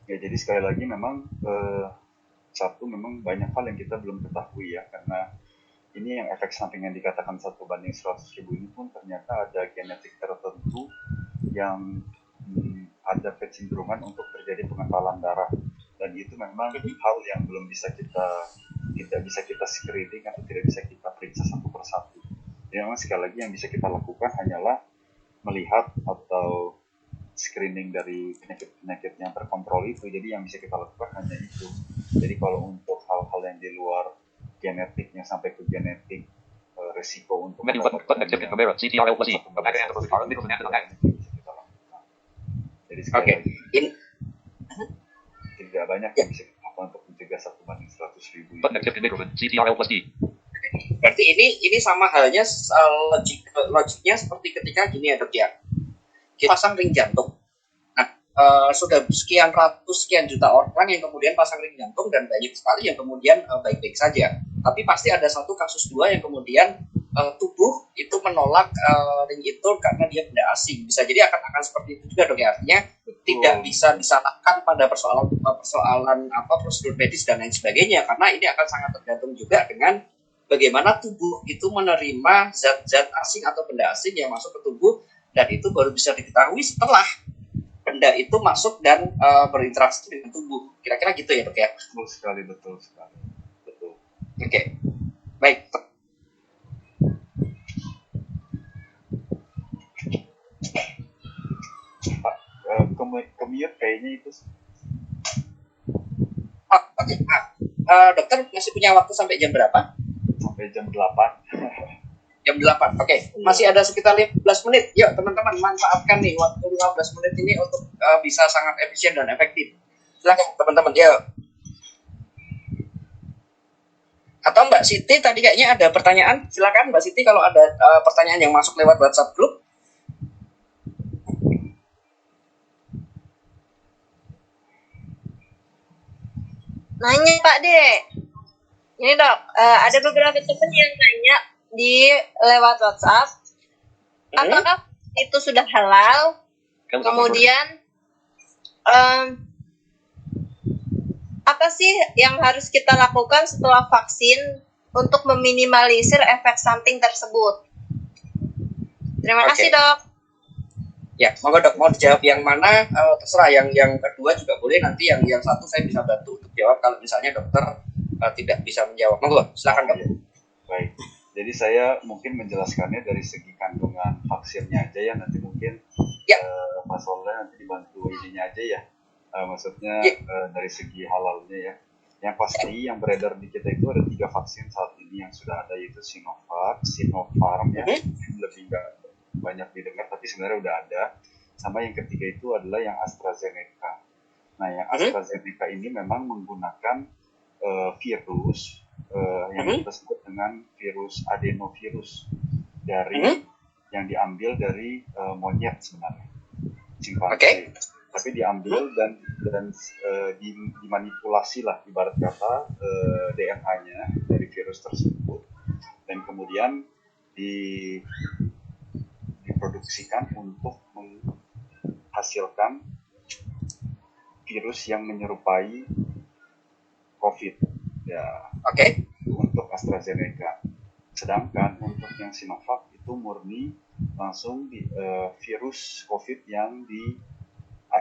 [SPEAKER 3] Ya jadi sekali lagi memang satu, memang banyak hal yang kita belum ketahui ya, karena ini yang efek samping yang dikatakan 1/100.000 ini pun ternyata ada genetik tertentu yang ada kecenderungan untuk terjadi pengentalan darah, dan itu memang hal yang belum bisa tidak bisa kita screening atau tidak bisa kita periksa satu persatu. Jadi memang sekali lagi yang bisa kita lakukan hanyalah melihat atau screening dari penyakit-penyakit yang terkontrol itu. Jadi yang bisa kita lakukan hanya itu. Jadi kalau untuk hal-hal yang di luar genetiknya sampai ke genetik, resiko untuk jadi sekali lagi tidak banyak yang bisa kita lakukan untuk mencegah 1/100.000.
[SPEAKER 7] Berarti ini sama halnya logiknya seperti ketika gini ya dok ya, kita pasang ring jantung. Nah sudah sekian juta orang yang kemudian pasang ring jantung, dan banyak sekali yang kemudian baik-baik saja. Tapi pasti ada satu kasus dua yang kemudian tubuh itu menolak ring itu karena dia benda asing. Bisa jadi akan seperti itu juga dok ya. Artinya tidak bisa disalahkan pada persoalan prosedur medis dan lain sebagainya, karena ini akan sangat tergantung juga dengan bagaimana tubuh itu menerima zat-zat asing atau benda asing yang masuk ke tubuh, dan itu baru bisa diketahui setelah benda itu masuk dan berinteraksi dengan tubuh. Kira-kira gitu ya dok ya?
[SPEAKER 3] Betul sekali.
[SPEAKER 7] Oke. Baik.
[SPEAKER 3] Pak, kemute kayaknya itu.
[SPEAKER 7] Oke. dokter masih punya waktu sampai jam berapa?
[SPEAKER 3] Sampai jam 8.
[SPEAKER 7] Jam 8. Oke. Masih ada sekitar 15 menit. Yuk teman-teman manfaatkan nih waktu 15 menit ini untuk bisa sangat efisien dan efektif. Silakan teman-teman. Yuk. Atau Mbak Siti tadi kayaknya ada pertanyaan. Silakan Mbak Siti kalau ada pertanyaan yang masuk lewat WhatsApp group.
[SPEAKER 4] Nanya Pak Dek. Ini dok, ada beberapa teman yang nanya di lewat WhatsApp, apakah itu sudah halal? Kemudian apa sih yang harus kita lakukan setelah vaksin untuk meminimalisir efek samping tersebut? Terima kasih dok.
[SPEAKER 7] Ya, monggo dok, mau dijawab yang mana? Terserah, yang kedua juga boleh, nanti yang satu saya bisa bantu untuk jawab kalau misalnya dokter tidak bisa menjawab. Monggo, silakan dok.
[SPEAKER 3] Baik, jadi saya mungkin menjelaskannya dari segi kandungan vaksinnya aja ya, nanti mungkin Mas Oleh nanti dibantu ininya aja ya, maksudnya dari segi halalnya ya. Yang pasti yang beredar di kita itu ada 3 vaksin saat ini yang sudah ada, yaitu Sinovac, Sinopharm ya, lebih nggak banyak didengar tapi sebenarnya udah ada, sama yang ketiga itu adalah yang AstraZeneca. Nah yang AstraZeneca ini memang menggunakan virus yang kita sebut dengan virus adenovirus dari yang diambil dari monyet sebenarnya, cimpanse. Tapi diambil dan dimanipulasi lah ibarat kata DNA-nya dari virus tersebut, dan kemudian diproduksikan untuk menghasilkan virus yang menyerupai COVID ya. Untuk AstraZeneca. Sedangkan untuk yang Sinovac itu murni langsung di virus COVID yang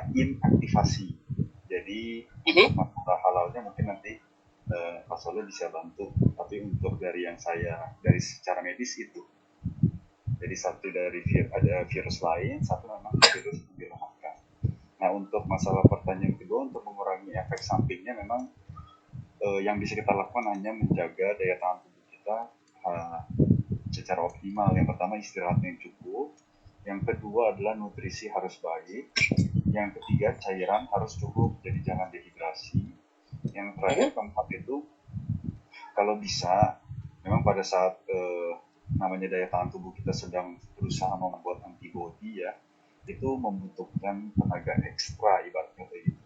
[SPEAKER 3] inaktivasi. Jadi untuk masalah halalnya mungkin nanti Pak Soleh bisa bantu. Tapi untuk dari yang saya dari secara medis itu. Jadi satu dari ada virus lain, satu memang virus yang dilemahkan. Nah untuk masalah pertanyaan kedua, untuk mengurangi efek sampingnya memang yang bisa kita lakukan hanya menjaga daya tahan tubuh kita secara optimal. Yang pertama istirahat yang cukup, yang kedua adalah nutrisi harus baik, yang ketiga cairan harus cukup, jadi jangan dehidrasi. Yang terakhir keempat itu kalau bisa memang pada saat namanya daya tahan tubuh kita sedang berusaha membuat antibodi ya, itu membutuhkan tenaga ekstra ibaratnya kayak gitu.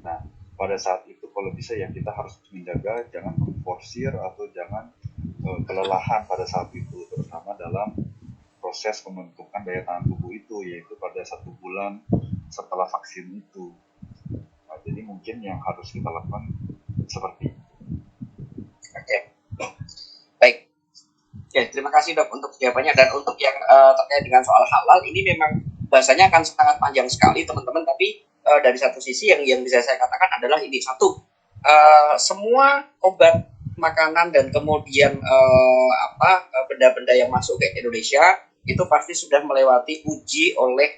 [SPEAKER 3] Nah pada saat itu kalau bisa ya kita harus menjaga jangan memforsir atau jangan kelelahan pada saat itu, terutama dalam proses pembentukan daya tahan tubuh itu, yaitu pada 1 bulan setelah vaksin itu. Nah, jadi mungkin yang harus kita lakukan seperti itu.
[SPEAKER 7] Baik. Terima kasih dok untuk jawabannya. Dan untuk yang terkait dengan soal halal ini memang bahasanya akan sangat panjang sekali teman-teman, tapi dari satu sisi yang bisa saya katakan adalah ini, satu, semua obat, makanan dan kemudian benda-benda yang masuk ke Indonesia itu pasti sudah melewati uji oleh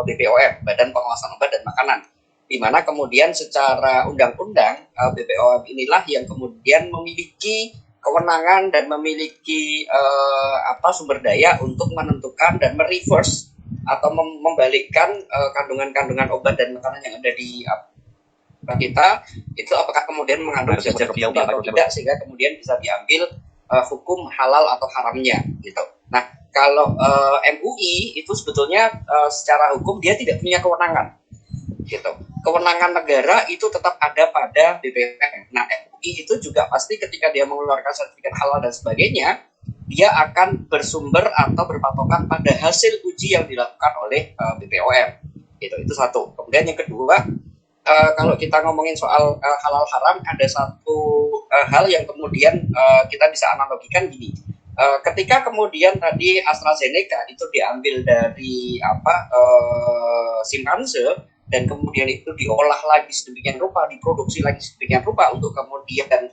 [SPEAKER 7] BPOM, Badan Pengawasan Obat dan Makanan, di mana kemudian secara undang-undang BPOM inilah yang kemudian memiliki kewenangan dan memiliki sumber daya untuk menentukan dan mereverse atau membalikkan kandungan-kandungan obat dan makanan yang ada di kita itu apakah kemudian mengandung zat tertentu atau tidak, sehingga kemudian bisa diambil hukum halal atau haramnya gitu. Nah kalau MUI itu sebetulnya secara hukum dia tidak punya kewenangan gitu. Kewenangan negara itu tetap ada pada BPOM. Nah MUI itu juga pasti ketika dia mengeluarkan sertifikat halal dan sebagainya, dia akan bersumber atau berpatokan pada hasil uji yang dilakukan oleh BPOM gitu. Itu satu. Kemudian yang kedua, kalau kita ngomongin soal halal haram, ada satu hal yang kemudian kita bisa analogikan gini. Ketika kemudian tadi AstraZeneca itu diambil dari simpanse dan kemudian itu diolah lagi sedemikian rupa, diproduksi lagi sedemikian rupa untuk kemudian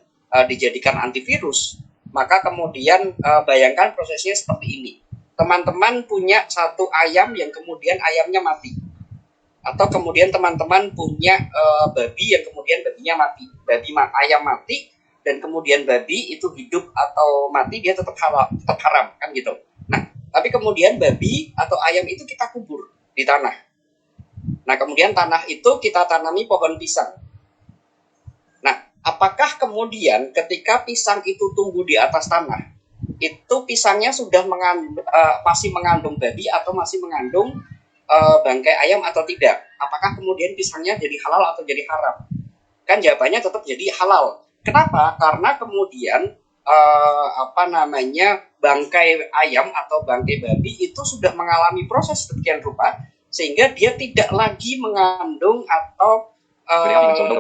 [SPEAKER 7] dijadikan antivirus, maka kemudian bayangkan prosesnya seperti ini. Teman-teman punya satu ayam yang kemudian ayamnya mati. Atau kemudian teman-teman punya babi yang kemudian babinya mati. Ayam mati, dan kemudian babi itu hidup atau mati dia tetap haram kan gitu. Nah, tapi kemudian babi atau ayam itu kita kubur di tanah. Nah, kemudian tanah itu kita tanami pohon pisang. Nah, apakah kemudian ketika pisang itu tumbuh di atas tanah, itu pisangnya sudah masih mengandung babi atau masih mengandung bangkai ayam atau tidak? Apakah kemudian pisangnya jadi halal atau jadi haram? Kan jawabannya tetap jadi halal. Kenapa? Karena kemudian bangkai ayam atau bangkai babi itu sudah mengalami proses sedemikian rupa sehingga dia tidak lagi mengandung atau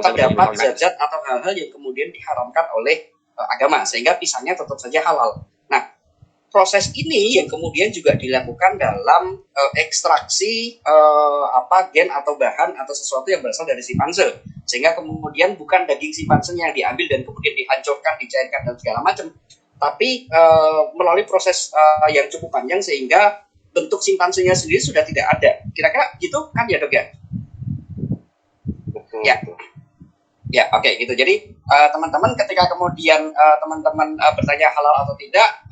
[SPEAKER 7] terdapat zat-zat atau hal-hal yang kemudian diharamkan oleh agama, sehingga pisangnya tetap saja halal. Nah, proses ini yang kemudian juga dilakukan dalam ekstraksi gen atau bahan atau sesuatu yang berasal dari simpanse, sehingga kemudian bukan daging simpansenya yang diambil dan kemudian dihancurkan, dicairkan dan segala macam, tapi melalui proses yang cukup panjang sehingga bentuk simpansenya sendiri sudah tidak ada. Kira-kira gitu kan ya, Dok ya?
[SPEAKER 3] Betul.
[SPEAKER 7] Ya. Ya, oke gitu. Jadi teman-teman ketika kemudian teman-teman bertanya halal atau tidak,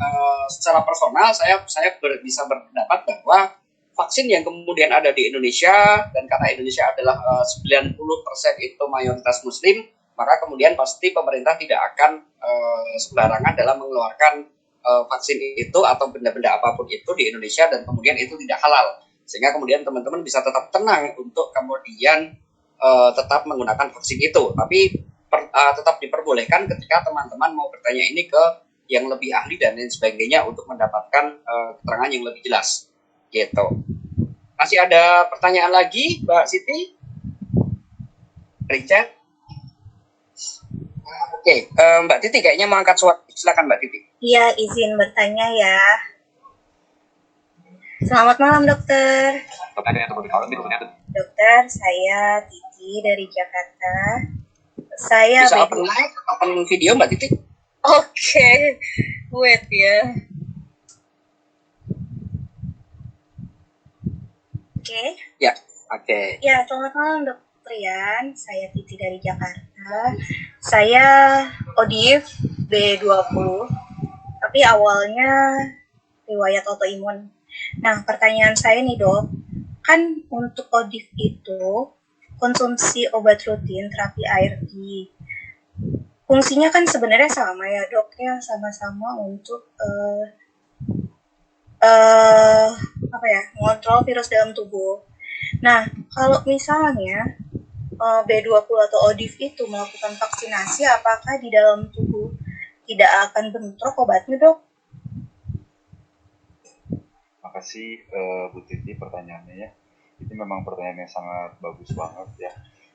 [SPEAKER 7] secara personal saya bisa berpendapat bahwa vaksin yang kemudian ada di Indonesia, dan karena Indonesia adalah 90% itu mayoritas muslim, maka kemudian pasti pemerintah tidak akan sembarangan dalam mengeluarkan vaksin itu atau benda-benda apapun itu di Indonesia dan kemudian itu tidak halal. Sehingga kemudian teman-teman bisa tetap tenang untuk kemudian tetap menggunakan vaksin itu, tapi tetap diperbolehkan ketika teman-teman mau bertanya ini ke yang lebih ahli dan lain sebagainya untuk mendapatkan keterangan yang lebih jelas, gitu. Masih ada pertanyaan lagi, Mbak Siti? Richard? Oke, Mbak Titi kayaknya mau angkat suara. Silakan Mbak Titi.
[SPEAKER 8] Iya, izin bertanya ya. Selamat malam, dokter. Dokter, saya Titi dari Jakarta. Saya
[SPEAKER 7] bisa open video Mbak Titi?
[SPEAKER 8] Oke, wait ya. Oke.
[SPEAKER 7] Ya, oke.
[SPEAKER 8] Ya, selamat malam Dokter Rian. Saya Titi dari Jakarta. Saya ODIF B20, tapi awalnya riwayat autoimun. Nah, pertanyaan saya nih dok, kan untuk ODIF itu konsumsi obat rutin terapi ARV, fungsinya kan sebenarnya sama ya dok ya, sama-sama untuk mengontrol virus dalam tubuh. Nah, kalau misalnya B20 atau ODIF itu melakukan vaksinasi, apakah di dalam tubuh tidak akan bentrok obatnya dok?
[SPEAKER 3] Makasih Bu Titi pertanyaannya ya. Itu memang pertanyaan yang sangat bagus banget ya.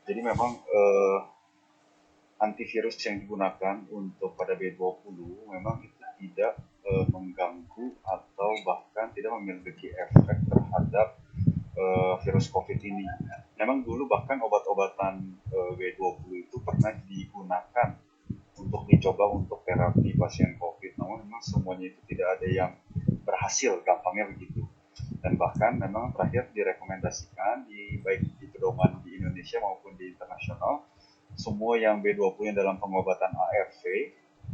[SPEAKER 3] Jadi memang antivirus yang digunakan untuk pada B20 memang itu tidak mengganggu atau bahkan tidak memiliki efek terhadap virus COVID ini. Memang dulu bahkan obat-obatan B20 itu pernah digunakan untuk dicoba untuk terapi pasien COVID, namun memang semuanya itu tidak ada yang berhasil, gampangnya begitu. Dan bahkan memang terakhir direkomendasikan baik di pedoman di Indonesia maupun di internasional, semua yang B20 yang dalam pengobatan ARV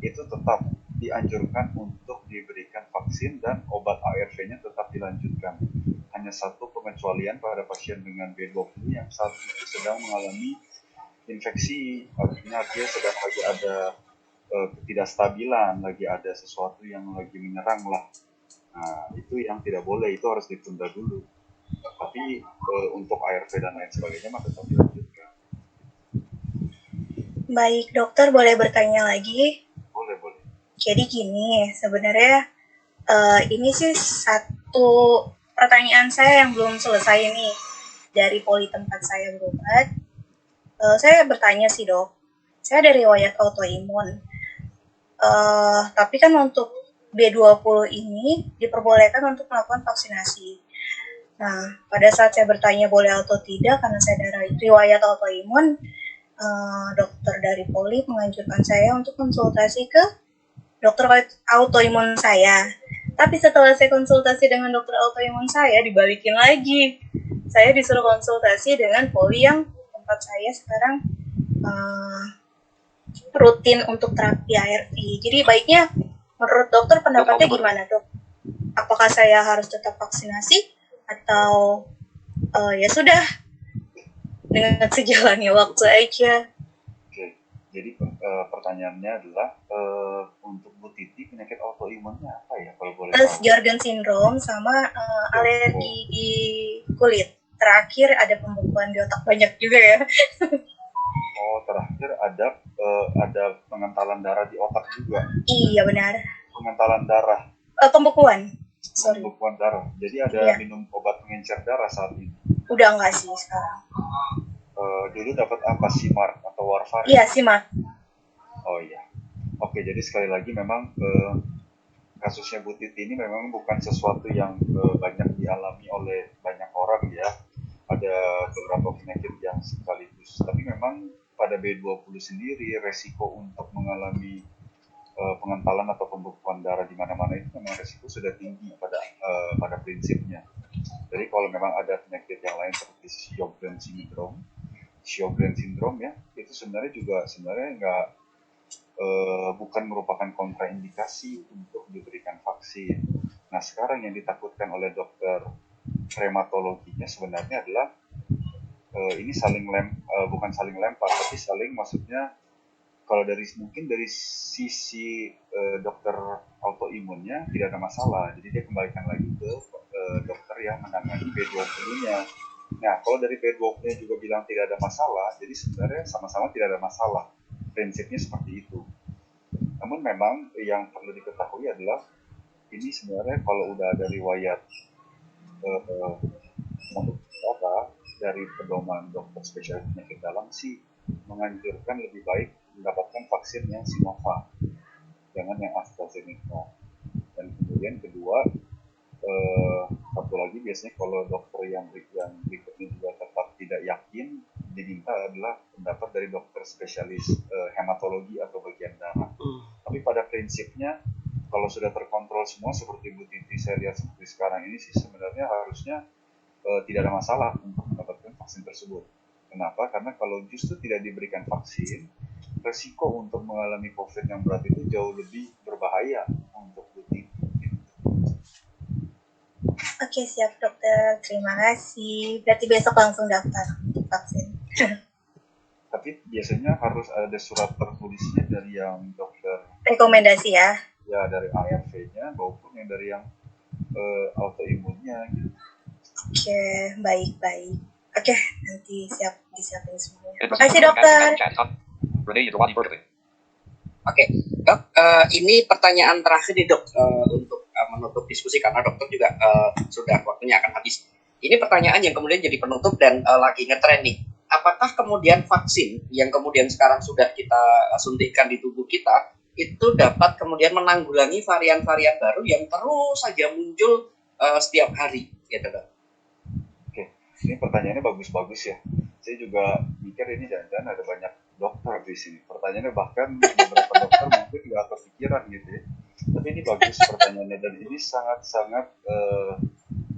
[SPEAKER 3] itu tetap dianjurkan untuk diberikan vaksin dan obat ARV-nya tetap dilanjutkan. Hanya satu pengecualian pada pasien dengan B20 yang saat itu sedang mengalami infeksi, artinya dia sedang lagi ada ketidakstabilan, lagi ada sesuatu yang lagi menyerang lah. Nah, itu yang tidak boleh, itu harus ditunda dulu. Tapi untuk ARV dan lain sebagainya mah tetap dilanjutkan.
[SPEAKER 8] Baik, dokter boleh bertanya lagi?
[SPEAKER 3] Boleh.
[SPEAKER 8] Jadi gini, sebenarnya ini sih satu pertanyaan saya yang belum selesai nih dari poli tempat saya berobat. Saya bertanya sih dok, saya ada riwayat autoimun, tapi kan untuk B20 ini diperbolehkan untuk melakukan vaksinasi. Nah, pada saat saya bertanya boleh atau tidak karena saya ada riwayat autoimun, dokter dari poli menganjurkan saya untuk konsultasi ke dokter autoimun saya. Tapi setelah saya konsultasi dengan dokter autoimun saya, dibalikin lagi. Saya disuruh konsultasi dengan poli yang tempat saya sekarang rutin untuk terapi ARV. Jadi baiknya menurut dokter pendapatnya gimana, Dok? Apakah saya harus tetap vaksinasi atau ya sudah dengan sejalannya waktu aja?
[SPEAKER 3] Oke, jadi pertanyaannya adalah untuk Bu Titi penyakit autoimunnya apa ya kalau boleh tahu?
[SPEAKER 8] Sjorgen syndrome sama alergi di kulit. Terakhir ada pembekuan di otak banyak juga ya.
[SPEAKER 3] Oh, terakhir ada pengentalan darah di otak juga.
[SPEAKER 8] Iya benar.
[SPEAKER 3] Pengentalan darah.
[SPEAKER 8] Pembekuan. Sorry.
[SPEAKER 3] Pembekuan darah. Jadi ada minum obat pengencer darah saat ini.
[SPEAKER 8] Udah enggak sih sekarang.
[SPEAKER 3] Dulu dapat apa, Simar atau Warfarin?
[SPEAKER 8] Iya, Simar.
[SPEAKER 3] Oh iya. Oke, jadi sekali lagi memang kasusnya Bu Titi ini memang bukan sesuatu yang banyak dialami oleh banyak orang ya. Ada beberapa penyakit yang sekaligus. Tapi memang pada B20 sendiri resiko untuk mengalami pengentalan atau pembekuan darah di mana-mana itu memang resiko sudah tinggi pada prinsipnya. Jadi kalau memang ada penyakit yang lain seperti Sjogren syndrome ya, itu sebenarnya nggak bukan merupakan kontraindikasi untuk diberikan vaksin. Nah sekarang yang ditakutkan oleh dokter rheumatologinya sebenarnya adalah ini bukan saling lempar, tapi maksudnya kalau mungkin dari sisi dokter autoimunnya tidak ada masalah, jadi dia kembalikan lagi ke dokter yang menangani B20-nya. Nah, kalau dari B20-nya juga bilang tidak ada masalah, jadi sebenarnya sama-sama tidak ada masalah. Prinsipnya seperti itu. Namun memang yang perlu diketahui adalah ini sebenarnya kalau udah ada riwayat dari pedoman dokter spesialis penyakit dalam sih menganjurkan lebih baik mendapatkan vaksin yang Sinovac, jangan yang AstraZeneca. Dan kemudian kedua, satu lagi biasanya kalau dokter yang berikutnya juga tetap tidak yakin, diminta adalah pendapat dari dokter spesialis hematologi atau bagian darah. Tapi pada prinsipnya kalau sudah terkontrol semua seperti Bu Titi saya lihat seperti sekarang ini sih sebenarnya harusnya tidak ada masalah untuk mendapatkan vaksin tersebut. Kenapa? Karena kalau justru tidak diberikan vaksin, resiko untuk mengalami COVID yang berat itu jauh lebih berbahaya untuk Bu Titi.
[SPEAKER 8] Oke, siap dokter. Terima kasih. Berarti besok langsung daftar untuk vaksin.
[SPEAKER 3] Tapi biasanya harus ada surat tertulisnya dari yang dokter.
[SPEAKER 8] Rekomendasi ya?
[SPEAKER 3] Ya, dari ARV-nya maupun yang dari yang autoimunnya gitu.
[SPEAKER 8] Oke, baik. Oke, nanti disiapin semuanya. Terima kasih dokter.
[SPEAKER 7] Oke, Dok, ini pertanyaan terakhir nih Dok untuk menutup diskusi karena dokter juga sudah waktunya akan habis. Ini pertanyaan yang kemudian jadi penutup dan lagi ngetren nih. Apakah kemudian vaksin yang kemudian sekarang sudah kita suntikan di tubuh kita itu dapat kemudian menanggulangi varian-varian baru yang terus saja muncul setiap hari, gitu Dok?
[SPEAKER 3] Oke, ini pertanyaannya bagus-bagus ya. Saya juga mikir ini jangan-jangan ada banyak dokter di sini. Pertanyaannya bahkan beberapa dokter mungkin nggak kepikiran gitu ya. Tapi ini bagus pertanyaannya dan ini sangat-sangat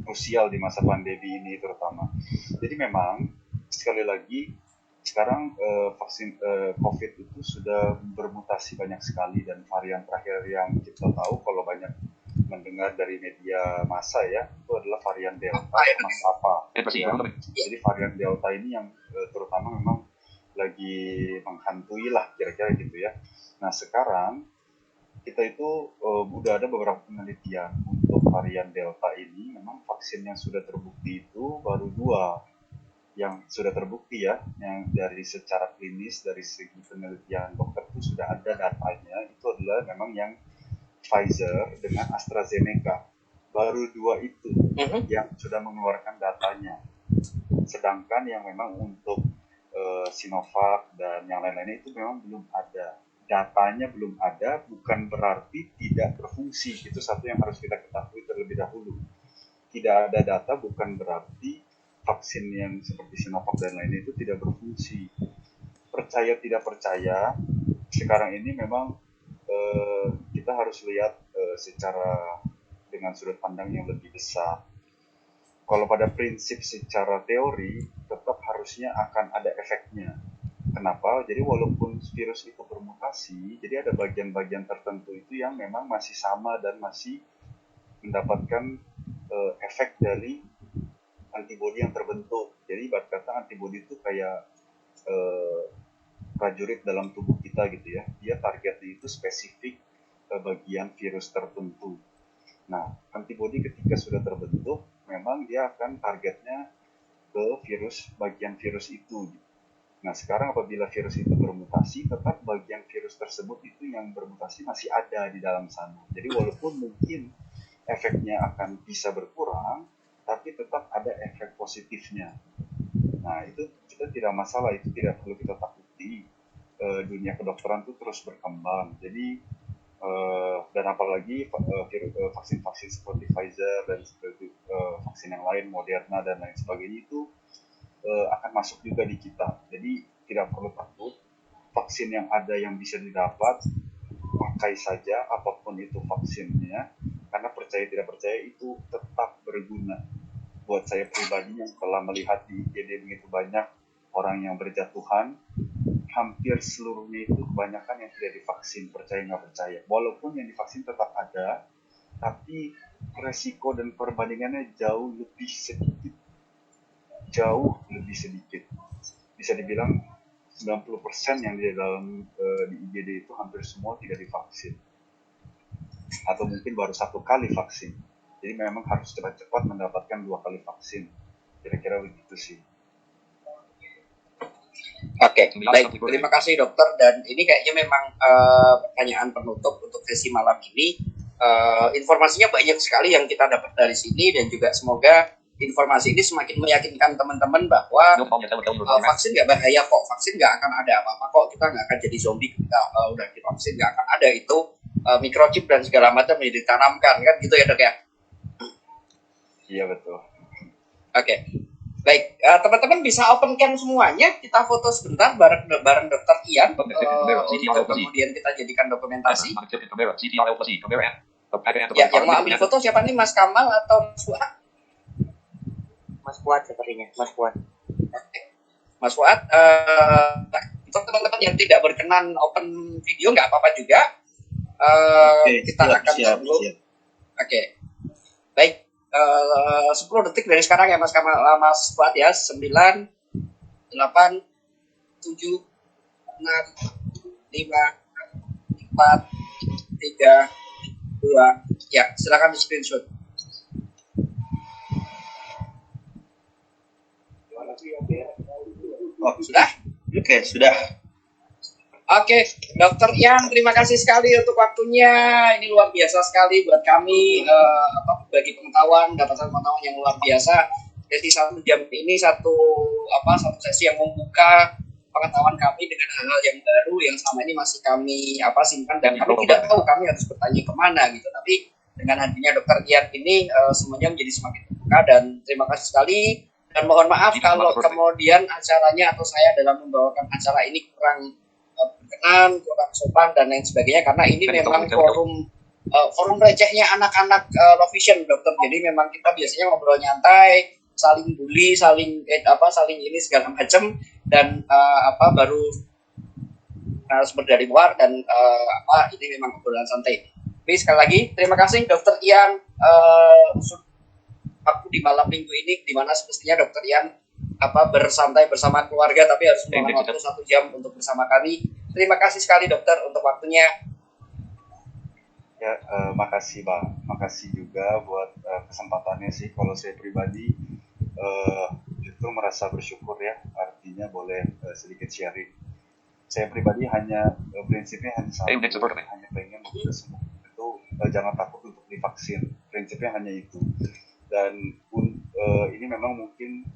[SPEAKER 3] krusial di masa pandemi ini terutama. Jadi memang sekali lagi sekarang vaksin COVID itu sudah bermutasi banyak sekali dan varian terakhir yang kita tahu kalau banyak mendengar dari media massa ya itu adalah varian Delta sama apa ya. Jadi varian Delta ini yang terutama memang lagi menghantui lah kira-kira gitu ya. Nah sekarang kita itu udah ada beberapa penelitian untuk varian Delta ini. Memang vaksin yang sudah terbukti itu baru 2 yang sudah terbukti ya, yang dari secara klinis dari segi penelitian dokter itu sudah ada datanya. Itu adalah memang yang Pfizer dengan AstraZeneca, baru 2 itu yang sudah mengeluarkan datanya. Sedangkan yang memang untuk Sinovac dan yang lain-lainnya itu memang belum ada. Datanya belum ada, bukan berarti tidak berfungsi. Itu satu yang harus kita ketahui terlebih dahulu. Tidak ada data bukan berarti vaksin yang seperti Sinovac dan lainnya itu tidak berfungsi. Percaya tidak percaya, sekarang ini memang kita harus lihat secara dengan sudut pandang yang lebih besar. Kalau pada prinsip secara teori tetap harusnya akan ada efeknya, Kenapa? Jadi walaupun virus itu bermutasi, jadi ada bagian-bagian tertentu itu yang memang masih sama dan masih mendapatkan efek dari antibodi yang terbentuk. Jadi ibarat kata antibodi itu kayak prajurit dalam tubuh kita gitu ya. Dia targetnya itu spesifik ke bagian virus tertentu. Nah, antibodi ketika sudah terbentuk, memang dia akan targetnya ke bagian virus itu. Nah, sekarang apabila virus itu bermutasi, tetap bagian virus tersebut itu yang bermutasi masih ada di dalam sana. Jadi walaupun mungkin efeknya akan bisa berkurang, tapi tetap ada efek positifnya. Nah, itu kita tidak masalah, itu tidak perlu kita takuti. Dunia kedokteran itu terus berkembang. Jadi, dan apalagi vaksin-vaksin seperti Pfizer dan seperti vaksin yang lain, Moderna dan lain sebagainya itu akan masuk juga di kita. Jadi tidak perlu takut. Vaksin yang ada yang bisa didapat, pakai saja apapun itu vaksinnya. Karena percaya tidak percaya itu tetap berguna. Buat saya pribadi yang telah melihat di IGD begitu banyak orang yang berjatuhan, hampir seluruhnya itu kebanyakan yang tidak divaksin, percaya nggak percaya. Walaupun yang divaksin tetap ada, tapi resiko dan perbandingannya jauh lebih sedikit. Bisa dibilang 90% yang di dalam di IGD itu hampir semua tidak divaksin. Atau mungkin baru 1 kali vaksin. Jadi memang harus cepat-cepat mendapatkan 2 kali vaksin. Kira-kira begitu sih.
[SPEAKER 7] Oke, baik. Terima kasih dokter. Dan ini kayaknya memang pertanyaan penutup untuk sesi malam ini. Informasinya banyak sekali yang kita dapat dari sini dan juga semoga informasi ini semakin meyakinkan teman-teman bahwa vaksin nggak bahaya kok, vaksin nggak akan ada apa-apa kok, kita nggak akan jadi zombie ketika udah divaksin, nggak akan ada itu microchip dan segala macam yang ditanamkan kan gitu ya dok ya.
[SPEAKER 3] Iya betul.
[SPEAKER 7] Oke. Baik, teman-teman bisa open cam semuanya. Kita foto sebentar bareng Dokter Ian untuk kemudian kita jadikan dokumentasi. Ya, yang mau ambil foto siapa nih, Mas Kamal atau Mas Fuad?
[SPEAKER 9] Mas Fuad sepertinya, Mas Fuad.
[SPEAKER 7] Mas Fuad, untuk teman-teman yang tidak berkenan open video nggak apa-apa juga. Kita akan tunggu. Oke. Baik. 10 detik dari sekarang ya Mas Kamal, Mas Fuad ya. 9, 8, 7, 6, 5, 4, 3, 2. Ya, silakan di screenshot.
[SPEAKER 5] Oh, sudah? Oke, sudah.
[SPEAKER 7] Oke, Dokter Ian, terima kasih sekali untuk waktunya. Ini luar biasa sekali buat kami, bagi pengetahuan, dapatan pengetahuan yang luar biasa. Jadi 1 jam ini satu sesi yang membuka pengetahuan kami dengan hal-hal yang baru yang selama ini masih kami simpan dan kami tidak tahu kami harus bertanya kemana gitu. Tapi dengan hadirnya Dokter Ian ini semuanya menjadi semakin terbuka dan terima kasih sekali. Dan mohon maaf kalau kemudian acaranya atau saya dalam membawakan acara ini kurang berkenan, kurang sopan dan lain sebagainya karena ini memang forum recehnya anak-anak Low Vision dokter. Jadi memang kita biasanya ngobrol nyantai, saling bully, saling ini segala macam dan baru narasumber dari luar dan ini memang obrolan santai. Tapi sekali lagi terima kasih Dokter Ian waktu di malam minggu ini di mana semestinya Dokter Ian bersantai bersama keluarga tapi harus meluangkan waktu 1 jam untuk bersama kami. Terima kasih sekali dokter untuk waktunya.
[SPEAKER 3] Ya, makasih Bang. Makasih juga buat kesempatannya sih. Kalau saya pribadi justru merasa bersyukur ya. Artinya boleh sedikit sharing. Saya pribadi hanya prinsipnya hanya satu, hanya pengen kita semua itu jangan takut untuk divaksin. Prinsipnya hanya itu. Dan ini memang mungkin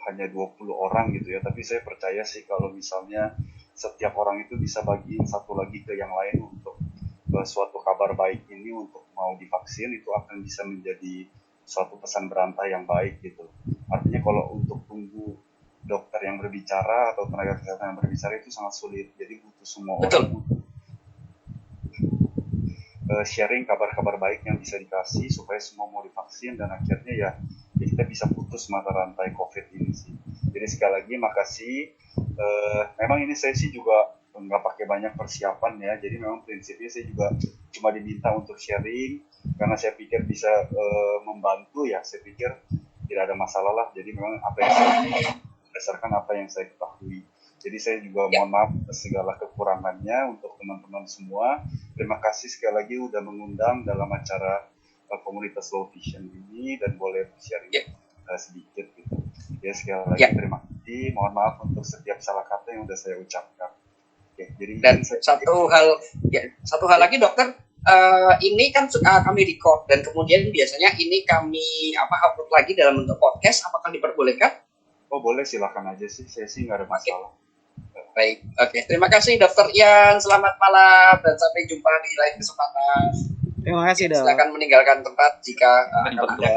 [SPEAKER 3] hanya 20 orang gitu ya, tapi saya percaya sih kalau misalnya setiap orang itu bisa bagiin satu lagi ke yang lain untuk suatu kabar baik ini untuk mau divaksin, itu akan bisa menjadi suatu pesan berantai yang baik gitu. Artinya kalau untuk tunggu dokter yang berbicara atau tenaga kesehatan yang berbicara itu sangat sulit, jadi butuh semua orang sharing kabar-kabar baik yang bisa dikasih supaya semua mau divaksin dan akhirnya ya kita bisa putus mata rantai COVID ini sih. Jadi sekali lagi makasih memang ini saya sih juga nggak pakai banyak persiapan ya, jadi memang prinsipnya saya juga cuma diminta untuk sharing karena saya pikir bisa membantu ya, saya pikir tidak ada masalah lah. Jadi memang apa yang saya berdasarkan apa yang saya ketahui. Jadi saya juga mohon maaf segala kekurangannya untuk teman-teman semua. Terima kasih sekali lagi udah mengundang dalam acara komunitas Low Vision ini dan boleh sharing sedikit gitu. Ya sekali lagi terima kasih. Mohon maaf untuk setiap salah kata yang udah saya ucapkan. Oke, jadi
[SPEAKER 7] dan satu hal lagi dokter, ini kan kami record dan kemudian biasanya ini kami upload lagi dalam bentuk podcast. Apakah diperbolehkan?
[SPEAKER 3] Oh boleh, silakan aja sih. Saya sih nggak ada masalah.
[SPEAKER 7] Baik, oke. Terima kasih Dokter Ian. Selamat malam dan sampai jumpa di lain kesempatan.
[SPEAKER 2] Terima kasih dok.
[SPEAKER 7] Silakan meninggalkan tempat jika akan ada